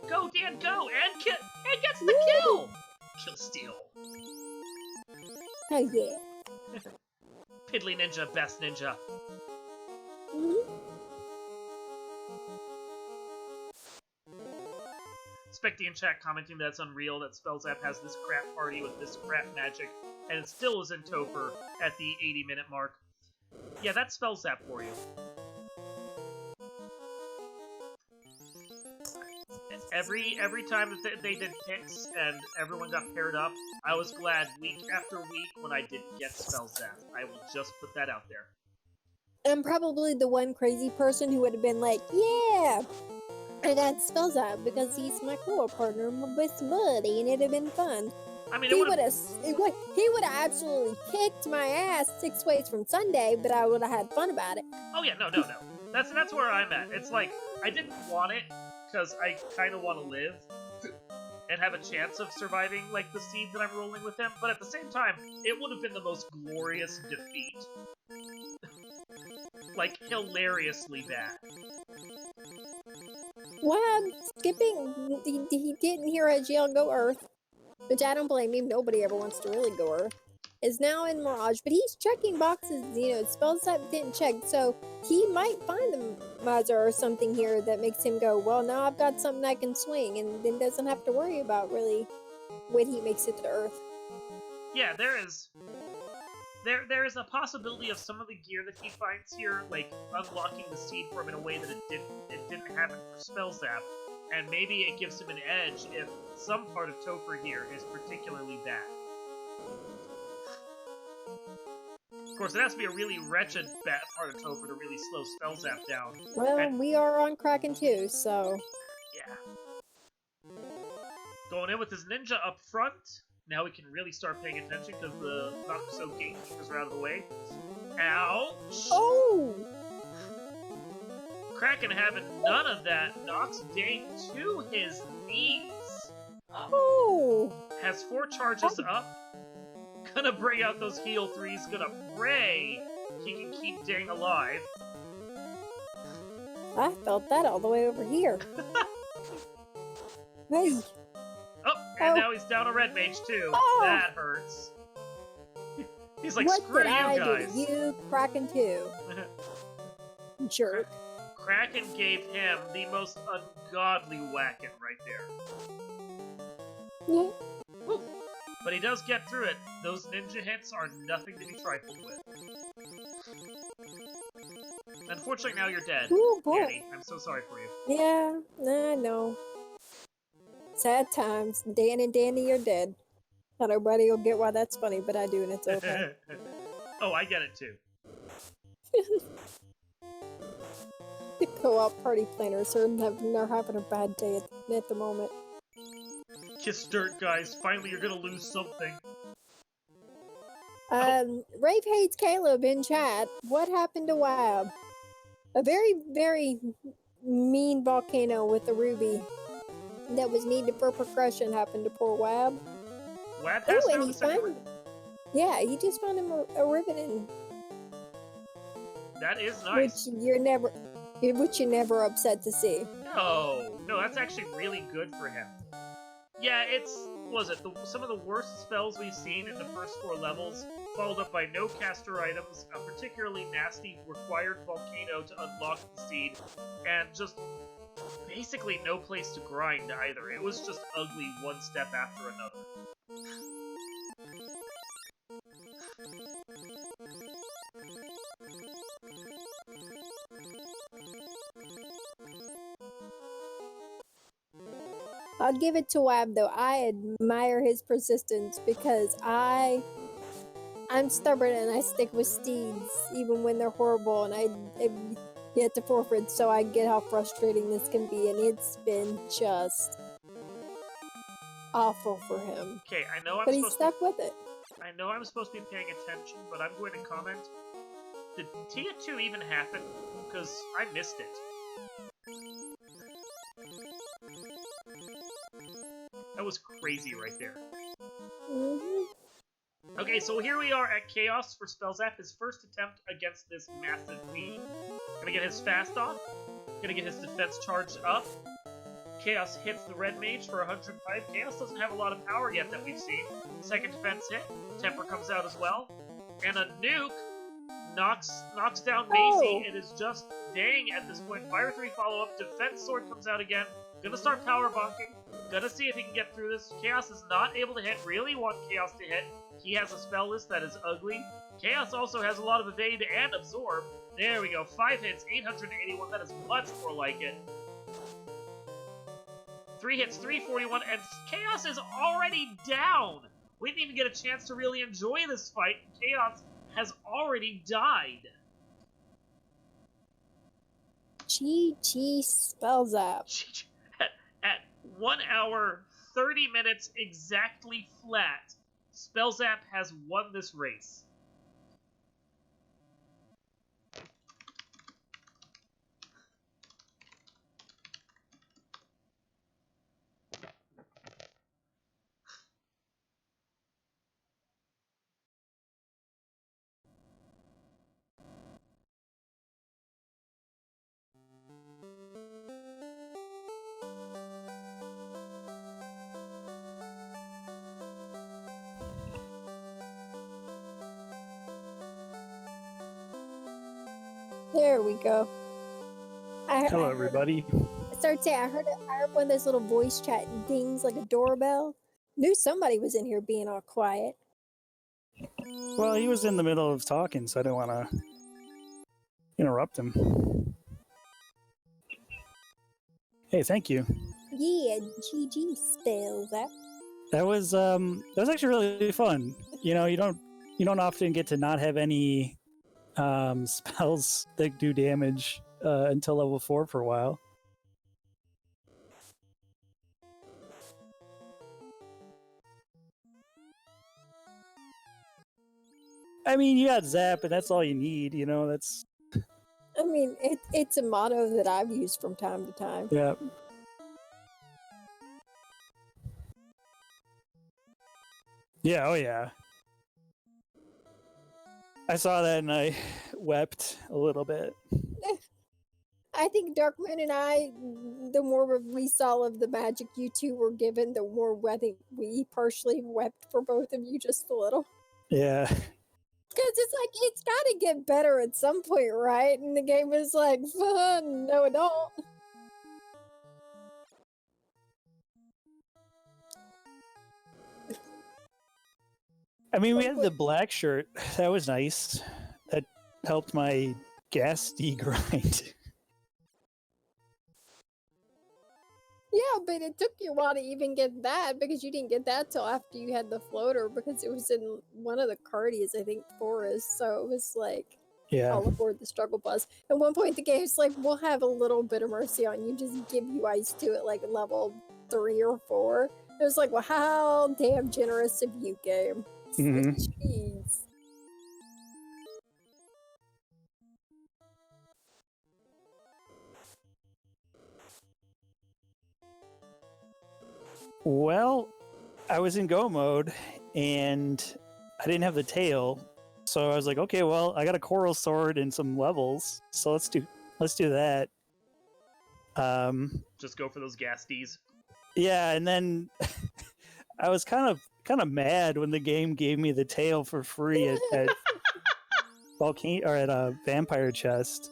Go, Dan, go, and gets the kill. Kill steal.
Oh yeah.
Piddly ninja, best ninja. Specty in chat commenting that's unreal that Spellzapp has this crap party with this crap magic, and it still is in Topher at the 80-minute mark. Yeah, that's Spellzapp for you. Every time that they did picks and everyone got paired up, I was glad week after week when I didn't get Spellzapp. I will just put that out there.
I'm probably the one crazy person who would have been like, yeah, I got Spellzapp because he's my co-partner, my best buddy, and it'd have been fun.
I mean,
he would have absolutely kicked my ass 6 ways from Sunday, but I would have had fun about it.
Oh yeah, no. That's where I'm at. It's like, I didn't want it, because I kind of want to live and have a chance of surviving, like, the seed that I'm rolling with him, but at the same time, it would have been the most glorious defeat. Like, hilariously bad.
Well, skipping, he didn't hear a jail go Earth, which I don't blame him, nobody ever wants to really go Earth, is now in Mirage, but he's checking boxes, Spellzapp didn't check, so he might find the Miser or something here that makes him go, well, now I've got something I can swing, and then doesn't have to worry about, really, when he makes it to Earth.
Yeah, there is a possibility of some of the gear that he finds here, like, unlocking the seed for him in a way that it didn't happen for Spellzapp, and maybe it gives him an edge if some part of Topher here is particularly bad. Of course, it has to be a really wretched bad part of Topher to really slow Spellzapp down.
Well, we are on Kraken too, so...
Yeah. Going in with his ninja up front. Now we can really start paying attention because the not-so gatekeepers are out of the way. Ouch!
Oh!
Kraken having none of that knocks Dane to his knees.
Oh!
Has 4 charges up. Gonna bring out those heal 3s. Gonna pray he can keep Dane alive.
I felt that all the way over here. Hey!
And now he's down a red mage too.
Oh.
That hurts. He's like,
what
screw
did
you
I
guys.
do to you, Kraken too? Jerk.
Kraken gave him the most ungodly whacking right there.
Yeah.
Woo. But he does get through it. Those ninja hits are nothing to be trifled with. Unfortunately, now you're dead.
Ooh, boy.
Annie, I'm so sorry for you.
Yeah, I know. Sad times. Dan and Danny are dead. Not everybody will get why that's funny, but I do, and it's okay.
Oh, I get it too.
co-op party planners are they're having a bad day at the moment.
Kiss dirt, guys. Finally, you're gonna lose something.
Rafe hates Caleb in chat. What happened to Wab? A very, very mean volcano with a ruby that was needed for progression happened to poor Wab.
Wab has
Oh, and
found
he
the second
found... Yeah, he just found him a ribbon,
That is nice.
which you're never upset to see.
No, that's actually really good for him. Yeah, some of the worst spells we've seen in the first 4 levels, followed up by no caster items, a particularly nasty required volcano to unlock the seed, and just basically no place to grind either. It was just ugly one step after another.
I'll give it to Wab though. I admire his persistence because I'm stubborn and I stick with steeds even when they're horrible and I get to forfeit, so I get how frustrating this can be, and it's been just awful for him.
Okay, I know
but he's stuck with it.
I know I'm supposed to be paying attention, but I'm going to comment. Did Tia 2 even happen? Because I missed it. That was crazy right there. Okay, so here we are at Chaos for Spellzapp, his first attempt against this massive being. Gonna get his fast off, gonna get his defense charged up. Chaos hits the red mage for 105. Chaos doesn't have a lot of power yet that we've seen. Second defense hit, Temper comes out as well. And a nuke knocks down Maisie. It is just dang at this point. Fire 3 follow-up, defense sword comes out again. Gonna start power bonking. Gonna see if he can get through this. Chaos is not able to hit. Really want Chaos to hit. He has a spell list that is ugly. Chaos also has a lot of evade and absorb. There we go. 5 hits, 881. That is much more like it. 3 hits, 341, and Chaos is already down. We didn't even get a chance to really enjoy this fight. Chaos has already died.
GG Spellzapp.
At 1 hour, 30 minutes exactly flat, Spellzapp has won this race.
There we go.
Hello, everybody.
I started saying, I heard one of those little voice chat dings like a doorbell. Knew somebody was in here being all quiet.
Well, he was in the middle of talking, so I didn't want to interrupt him. Hey, thank you.
Yeah, GG Spellzapp.
That was actually really fun. You know, you don't often get to not have any spells that do damage until level 4 for a while. I mean, you got Zap, and that's all you need, you know, that's...
I mean, it's a motto that I've used from time to time.
Yeah. Yeah, oh yeah. I saw that and I wept a little bit.
I think Dark Moon and I, the more we saw of the magic you two were given, the more I think we partially wept for both of you just a little.
Yeah.
Because it's like, it's got to get better at some point, right? And the game was like, no, it don't.
I mean, we had the black shirt. That was nice. That helped my gas degrind.
Yeah, but it took you a while to even get that, because you didn't get that till after you had the floater, because it was in one of the Cardias, I think, forest. So it was like...
Yeah.
all aboard the struggle bus. At one point, the game's like, we'll have a little bit of mercy on you, just give you ice to it like level 3 or 4. It was like, well, how damn generous of you, game. It's like, jeez.
Well, I was in go mode and I didn't have the tail, so I was like, okay, well, I got a coral sword and some levels, so let's do that.
Just go for those gas Ds.
Yeah, and then I was kind of mad when the game gave me the tail for free at volcano or at a vampire chest.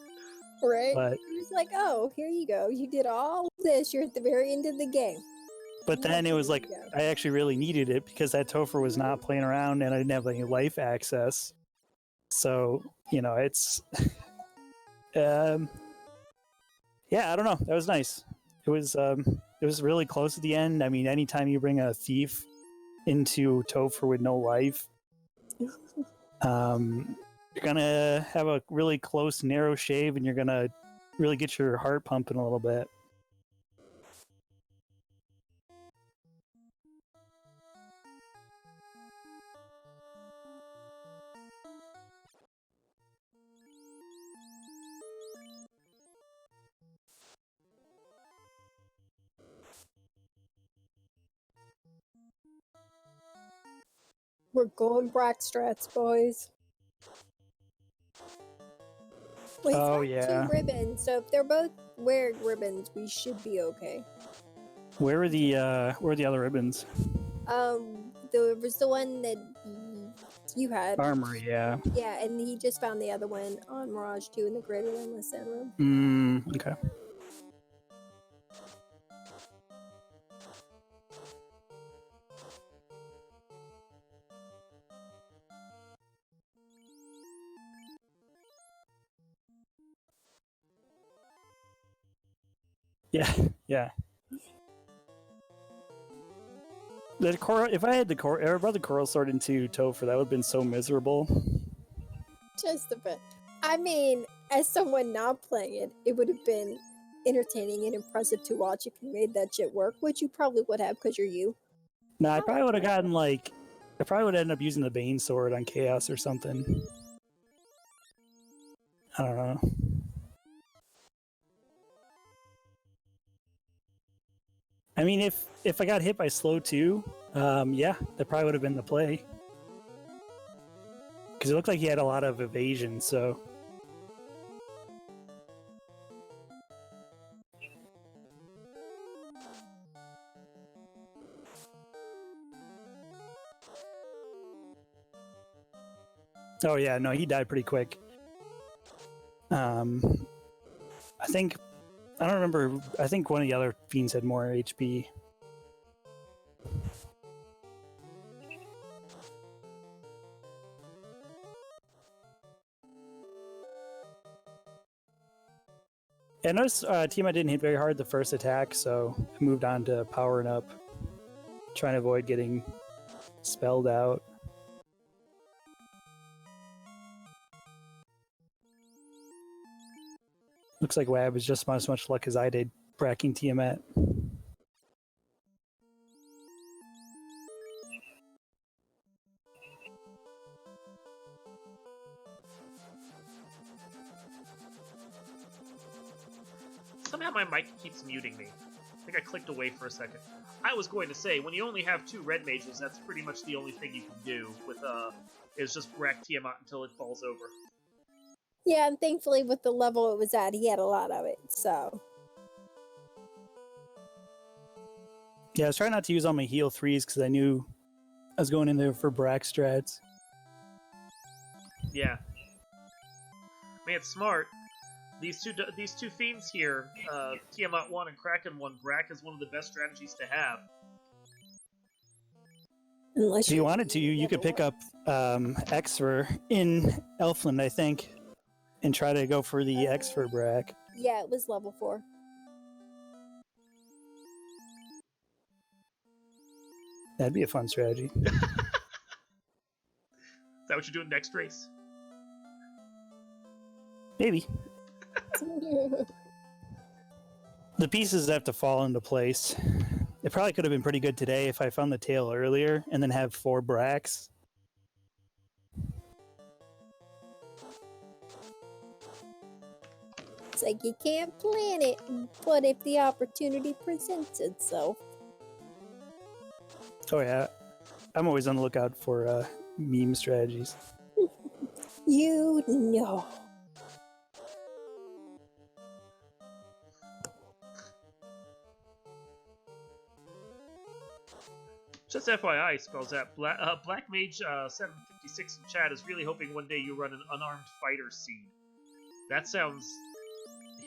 Right?
But
It was like, oh, here you go. You did all this. You're at the very end of the game.
But then it was like, I actually really needed it because that Topher was not playing around and I didn't have any life access. So, it's... yeah, I don't know. That was nice. It was really close at the end. I mean, anytime you bring a thief into Topher with no life, you're going to have a really close, narrow shave and you're going to really get your heart pumping a little bit.
We're going Brack strats, boys. Well, he's
Oh,
got
yeah.
2 ribbons, so if they're both wearing ribbons, we should be okay.
Where are the other ribbons?
There was the one that you had.
Armory, yeah.
Yeah, and he just found the other one on Mirage 2 in the Greater Landless Sand room.
Okay. Yeah. The coral. If I had I brought the coral sword into Topher, that would have been so miserable.
Just a bit. I mean, as someone not playing it, it would have been entertaining and impressive to watch if you made that shit work, which you probably would have because you're you.
No, I probably would have gotten I probably would end up using the Bane sword on Chaos or something. I don't know. I mean, if I got hit by slow 2, yeah, that probably would have been the play. Because it looked like he had a lot of evasion, so... Oh yeah, no, he died pretty quick. I don't remember. I think one of the other fiends had more HP. Yeah, I noticed Tiamat didn't hit very hard the first attack, so I moved on to powering up, trying to avoid getting spelled out. Looks like Wab has just as much luck as I did bracking Tiamat.
Somehow my mic keeps muting me. I think I clicked away for a second. I was going to say, when you only have 2 red mages, that's pretty much the only thing you can do with is just rack Tiamat until it falls over.
Yeah, and thankfully with the level it was at, he had a lot of it, so...
Yeah, I was trying not to use all my heal 3s because I knew I was going in there for Brack strats.
Yeah. I mean, it's smart. These two fiends here, Tiamat 1 and Kraken 1, Brack is one of the best strategies to have.
If you wanted to, you could pick up Exfer in Elfland, I think, and try to go for the Exfer Brack.
Yeah, it was level 4.
That'd be a fun strategy.
Is that what you're doing next race?
Maybe. The pieces have to fall into place. It probably could have been pretty good today if I found the tail earlier and then have 4 bracks.
It's like you can't plan it, but if the opportunity presents itself.
Oh yeah, I'm always on the lookout for meme strategies.
You know.
Just FYI, Spellzapp, Black Mage 756 in chat is really hoping one day you run an unarmed fighter seed. That sounds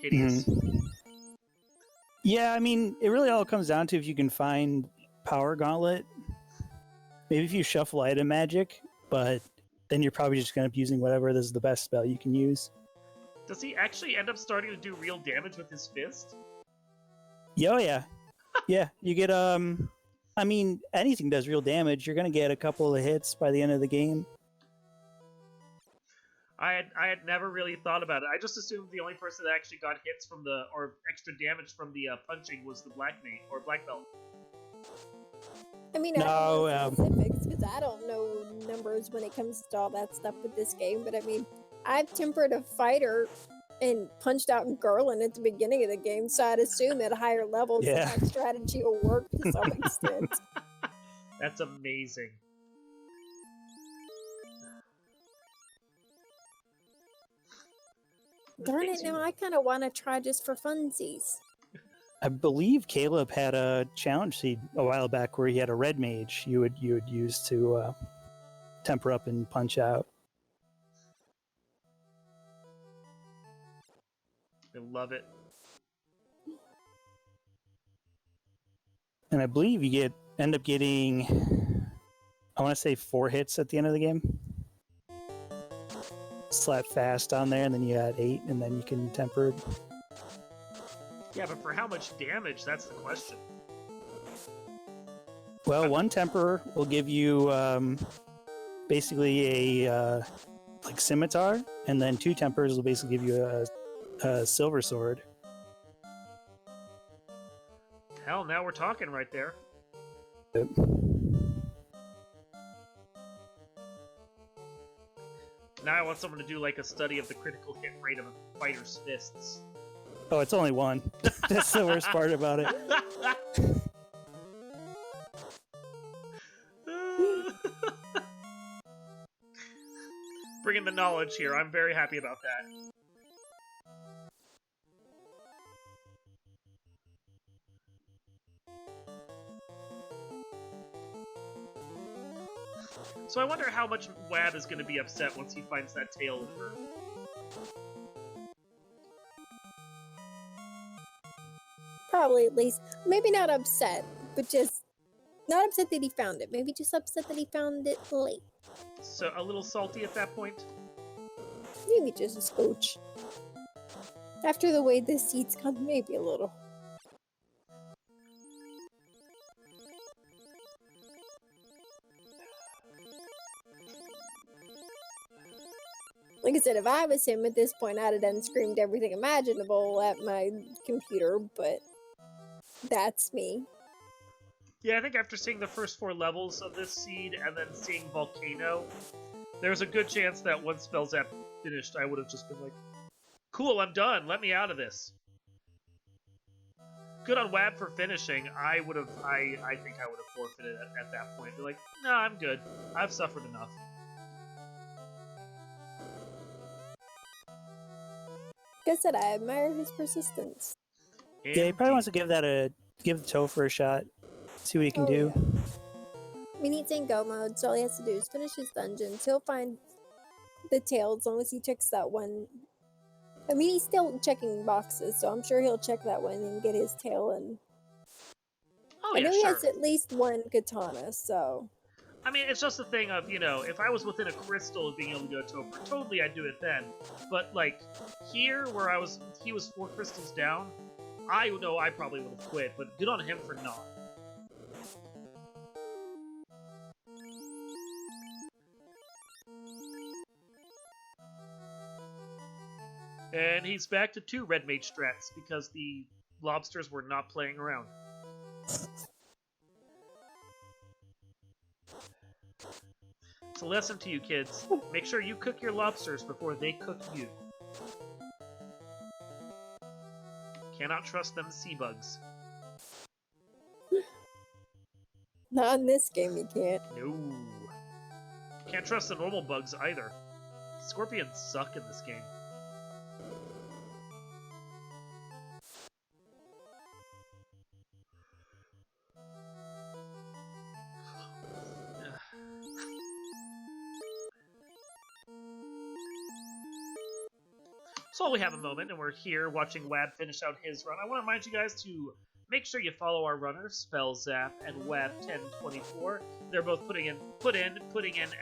hideous.
Yeah, I mean, it really all comes down to if you can find Power Gauntlet. Maybe if you shuffle item magic, but then you're probably just going to be using whatever is the best spell you can use.
Does he actually end up starting to do real damage with his fist?
Oh yeah. Yeah, you get, I mean, anything does real damage. You're going to get a couple of hits by the end of the game.
I had never really thought about it. I just assumed the only person that actually got hits from the, or extra damage from the punching was the Black Mage, or Black Belt.
I mean, I don't know specifics because I don't know numbers when it comes to all that stuff with this game, but I mean, I've tempered a fighter and punched out Garland at the beginning of the game, so I'd assume at higher levels that strategy will work to some extent.
That's amazing.
Darn it, now I kind of want to try just for funsies.
I believe Caleb had a challenge seed a while back where he had a red mage you would use to temper up and punch out.
I love it.
And I believe you end up getting, I want to say 4 hits at the end of the game. Slap fast on there, and then you add 8, and then you can temper.
Yeah, but for how much damage? That's the question.
Well, 1 temper will give you basically a like scimitar, and then 2 tempers will basically give you a silver sword.
Hell, now we're talking right there.
Yep.
Now I want someone to do like a study of the critical hit rate of a fighter's fists.
Oh, it's only 1. That's the worst part about it.
Bringing the knowledge here. I'm very happy about that. So I wonder how much Wab is going to be upset once he finds that tail in her.
Probably at least, maybe not upset, but just not upset that he found it. Maybe just upset that he found it late.
So a little salty at that point?
Maybe just a scooch. After the way this seed's come, maybe a little. Like I said, if I was him at this point, I'd have done screamed everything imaginable at my computer, but that's me.
Yeah, I think after seeing the first 4 levels of this seed and then seeing Volcano, there's a good chance that once Spellzapp finished, I would have just been like, cool, I'm done, let me out of this. Good on Wab for finishing. I think I would have forfeited at that point. Be like, no, I'm good. I've suffered enough.
Like I said, I admire his persistence.
Yeah, he probably wants to give the Topher a shot. See what he can do.
Yeah. We need in go mode, so all he has to do is finish his dungeons. He'll find the tail as long as he checks that one. I mean, he's still checking boxes, so I'm sure he'll check that one and get his tail. And I know he has at least 1 katana, so.
I mean, it's just a thing of, you know, if I was within a crystal of being able to do a Topher, totally I'd do it then. But, like, here, where he was 4 crystals down, I know I probably would have quit, but good on him for not. And he's back to 2 red mage strats because the lobsters were not playing around. It's a lesson to you kids. Make sure you cook your lobsters before they cook you. Cannot trust them sea bugs.
Not in this game, you can't.
No. Can't trust the normal bugs either. Scorpions suck in this game. So we have a moment, and we're here watching Wab finish out his run. I want to remind you guys to make sure you follow our runners, Spellzapp and Wab1024. They're both putting in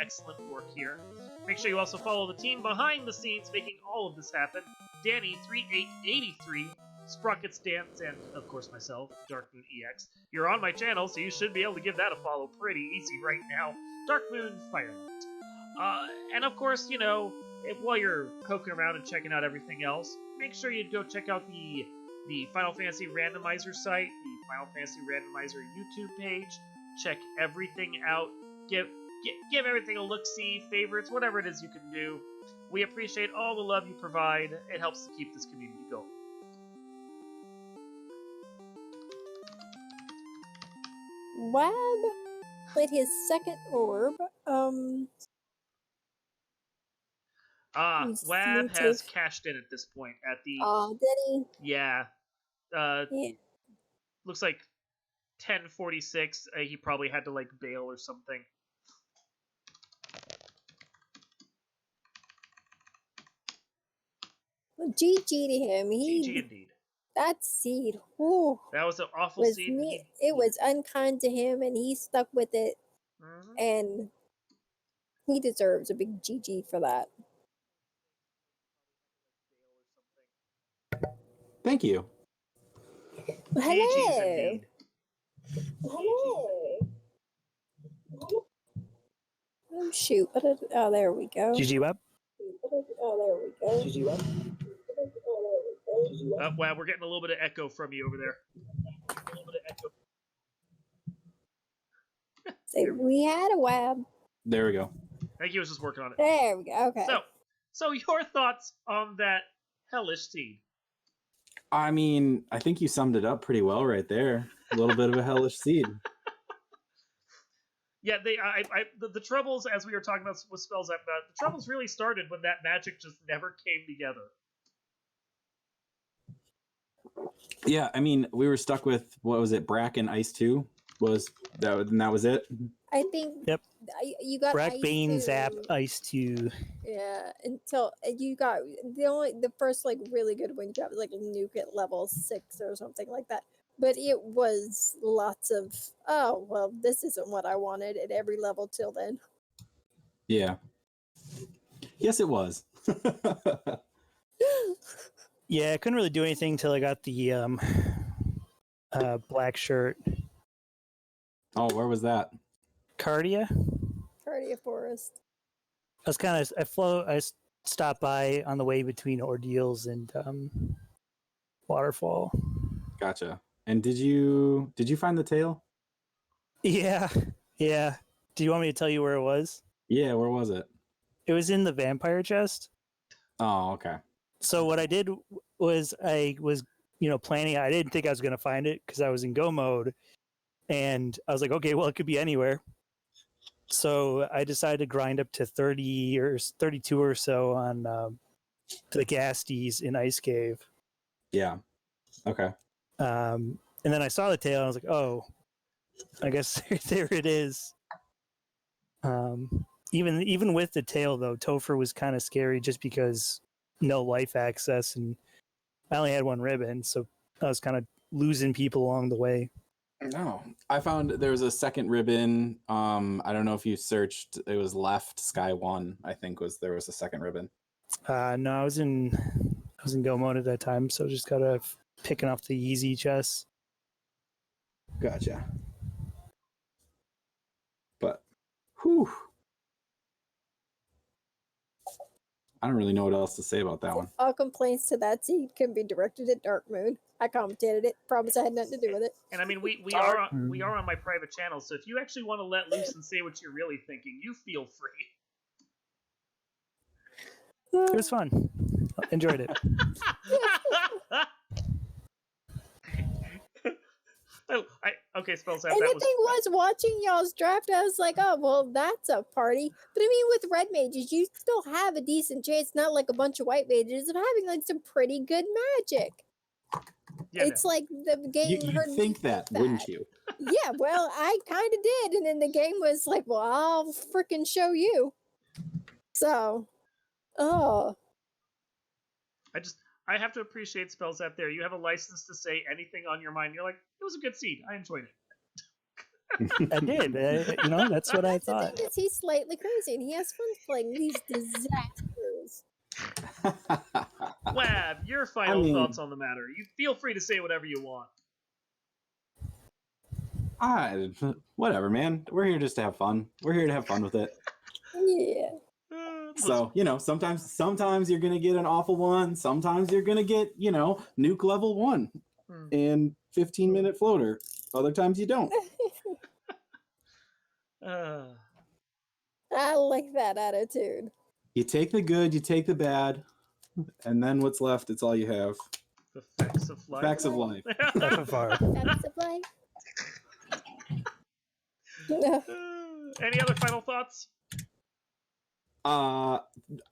excellent work here. Make sure you also follow the team behind the scenes making all of this happen. Danny3883, Sprockets Dance, and of course myself, DarkMoonEX. You're on my channel, so you should be able to give that a follow pretty easy right now. Darkmoon Fire Week. And of course, you know, while you're poking around and checking out everything else, make sure you go check out the Final Fantasy Randomizer site, the Final Fantasy Randomizer YouTube page. Check everything out. Give everything a look-see, favorites, whatever it is you can do. We appreciate all the love you provide. It helps to keep this community going.
Wab played his second orb.
Wab has cashed in at this point. At the
did he?
Yeah.
Yeah.
Looks like 10:46. He probably had to like bail or something.
Well, GG to him.
GG indeed.
That seed. Whew,
That was an awful seed.
It was unkind to him, and he stuck with it.
Mm-hmm.
And he deserves a big GG for that.
Thank you.
Hello.
Hello.
Oh shoot! Oh, there we go.
GG Web.
Oh, there we go.
GG Web.
Wow, we're getting a little bit of echo from you over there.
Say we had a Wab.
There we go.
I think he was just working on it.
There we go. Okay.
So your thoughts on that hellish seed?
I mean, I think you summed it up pretty well right there. A little bit of a hellish seed.
Yeah, the troubles, as we were talking about with Spellzapp, the troubles really started when that magic just never came together.
Yeah, I mean, we were stuck with, what was it, Brack and Ice 2? And that was it?
I think.
Yep.
You got
Brack,
Ice
Bane,
2.
Zap, Ice 2.
Yeah, until you got the first like really good one you got was like nuke at level 6 or something like that. But it was lots of this isn't what I wanted at every level till then.
Yeah. Yes, it was.
Yeah, I couldn't really do anything until I got the black shirt.
Oh, where was that?
Cardia
Forest.
I stopped by on the way between Ordeals and Waterfall.
Gotcha. And did you find the tail?
Yeah. Do you want me to tell you where it was?
Yeah, where was it?
It was in the vampire chest.
Oh, okay.
So what I did was I was, planning. I didn't think I was going to find it because I was in go mode, and I was like, okay, well, it could be anywhere. So I decided to grind up to 30 or 32 or so on the Gasties in Ice Cave.
Yeah. Okay.
And then I saw the tail, and I was like, oh, I guess there it is. Even with the tail, though, Topher was kind of scary just because no life access, and I only had one ribbon, so I was kind of losing people along the way.
No, I found there was a second ribbon. I don't know if you searched. It was left Sky 1. I think there was a second ribbon.
No, I was in go mode at that time, so just gotta picking off the easy chests.
Gotcha. But, whew. I don't really know what else to say about that one.
All complaints to that seed can be directed at Dark Moon. I commentated it. Promise I had nothing to do with it.
And I mean, we are on my private channel, so if you actually want to let loose and say what you're really thinking, you feel free.
It was fun. Enjoyed it.
Okay, Spellzapp.
And
That
the thing was, watching y'all's draft, I was like, oh, well, that's a party. But I mean, with red mages, you still have a decent chance, not like a bunch of white mages, of having like some pretty good magic.
Yeah,
It's like the game
You
heard me
think that, wouldn't you?
Yeah, well, I kind of did. And then the game was like, well, I'll freaking show you. So,
I have to appreciate Spellzapp there. You have a license to say anything on your mind. You're like, it was a good seed. I enjoyed it.
I did. That's what I thought.
The thing is, he's slightly crazy and he has fun playing these disasters.
Wab, your final thoughts on the matter. You feel free to say whatever you want.
Whatever, man. We're here just to have fun. We're here to have fun with it.
Yeah.
So, sometimes you're gonna get an awful one. Sometimes you're gonna get, nuke level 1 and 15-minute floater. Other times you don't.
I like that attitude.
You take the good, you take the bad, and then what's left, it's all you have.
The facts of life.
Facts of life.
FFR.
Facts of life.
Any other final thoughts?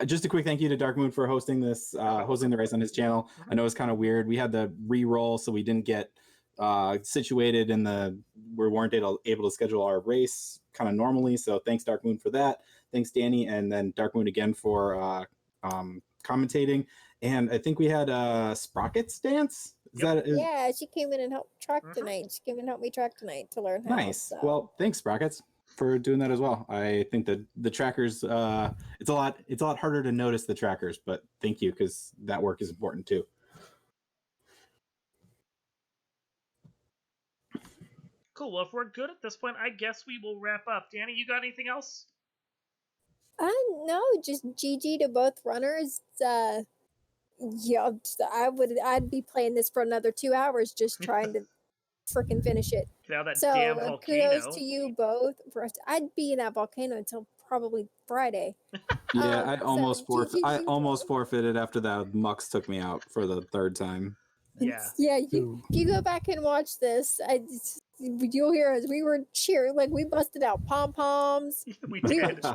Just a quick thank you to Dark Moon for hosting this, hosting the race on his channel. I know it's kind of weird. We had the re-roll, so we didn't get situated we weren't able to schedule our race kind of normally. So thanks, Dark Moon, for that. Thanks, Danny, and then Dark Moon again for commentating. And I think we had Sprockets dance.
Yeah, she came in and helped track tonight. She came in and helped me track tonight to learn how.
Nice.
So.
Well, thanks, Sprockets, for doing that as well. I think that the trackers, it's a lot harder to notice the trackers, but thank you, because that work is important too.
Cool. Well, if we're good at this point, I guess we will wrap up. Danny, you got anything else?
No, just GG to both runners. Yeah, I'd be playing this for another 2 hours just trying to freaking finish it.
Now that damn volcano.
Kudos to you both. I'd be in that volcano until probably Friday.
Yeah, I almost forfeited after that. Mux took me out for the third time.
Yeah.
Yeah, if you go back and watch this, you'll hear us. We were cheering, like we busted out pom-poms.
We did.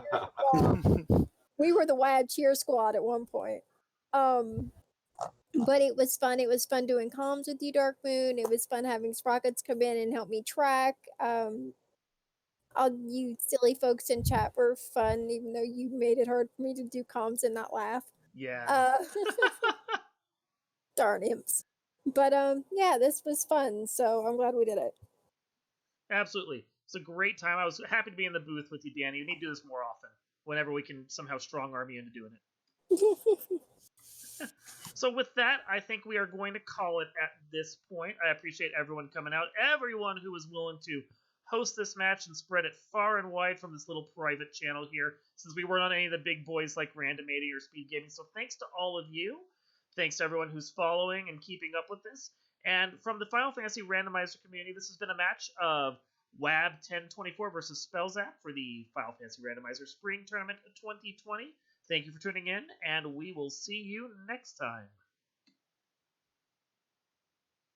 We were the Wab cheer squad at one point. But it was fun. It was fun doing comms with you, Dark Moon. It was fun having Sprockets come in and help me track. All you silly folks in chat were fun, even though you made it hard for me to do comms and not laugh.
Yeah.
Darn imps. But yeah, this was fun, so I'm glad we did it.
Absolutely. It's a great time. I was happy to be in the booth with you, Danny. We need to do this more often, whenever we can somehow strong arm you into doing it. So with that, I think we are going to call it at this point. I appreciate everyone coming out, everyone who was willing to host this match and spread it far and wide from this little private channel here, since we weren't on any of the big boys like Random 80 or Speed Gaming. So thanks to all of you. Thanks to everyone who's following and keeping up with this. And from the Final Fantasy Randomizer community, this has been a match of Wab1024 versus Spellzapp for the Final Fantasy Randomizer Spring Tournament 2020. Thank you for tuning in, and we will see you next time.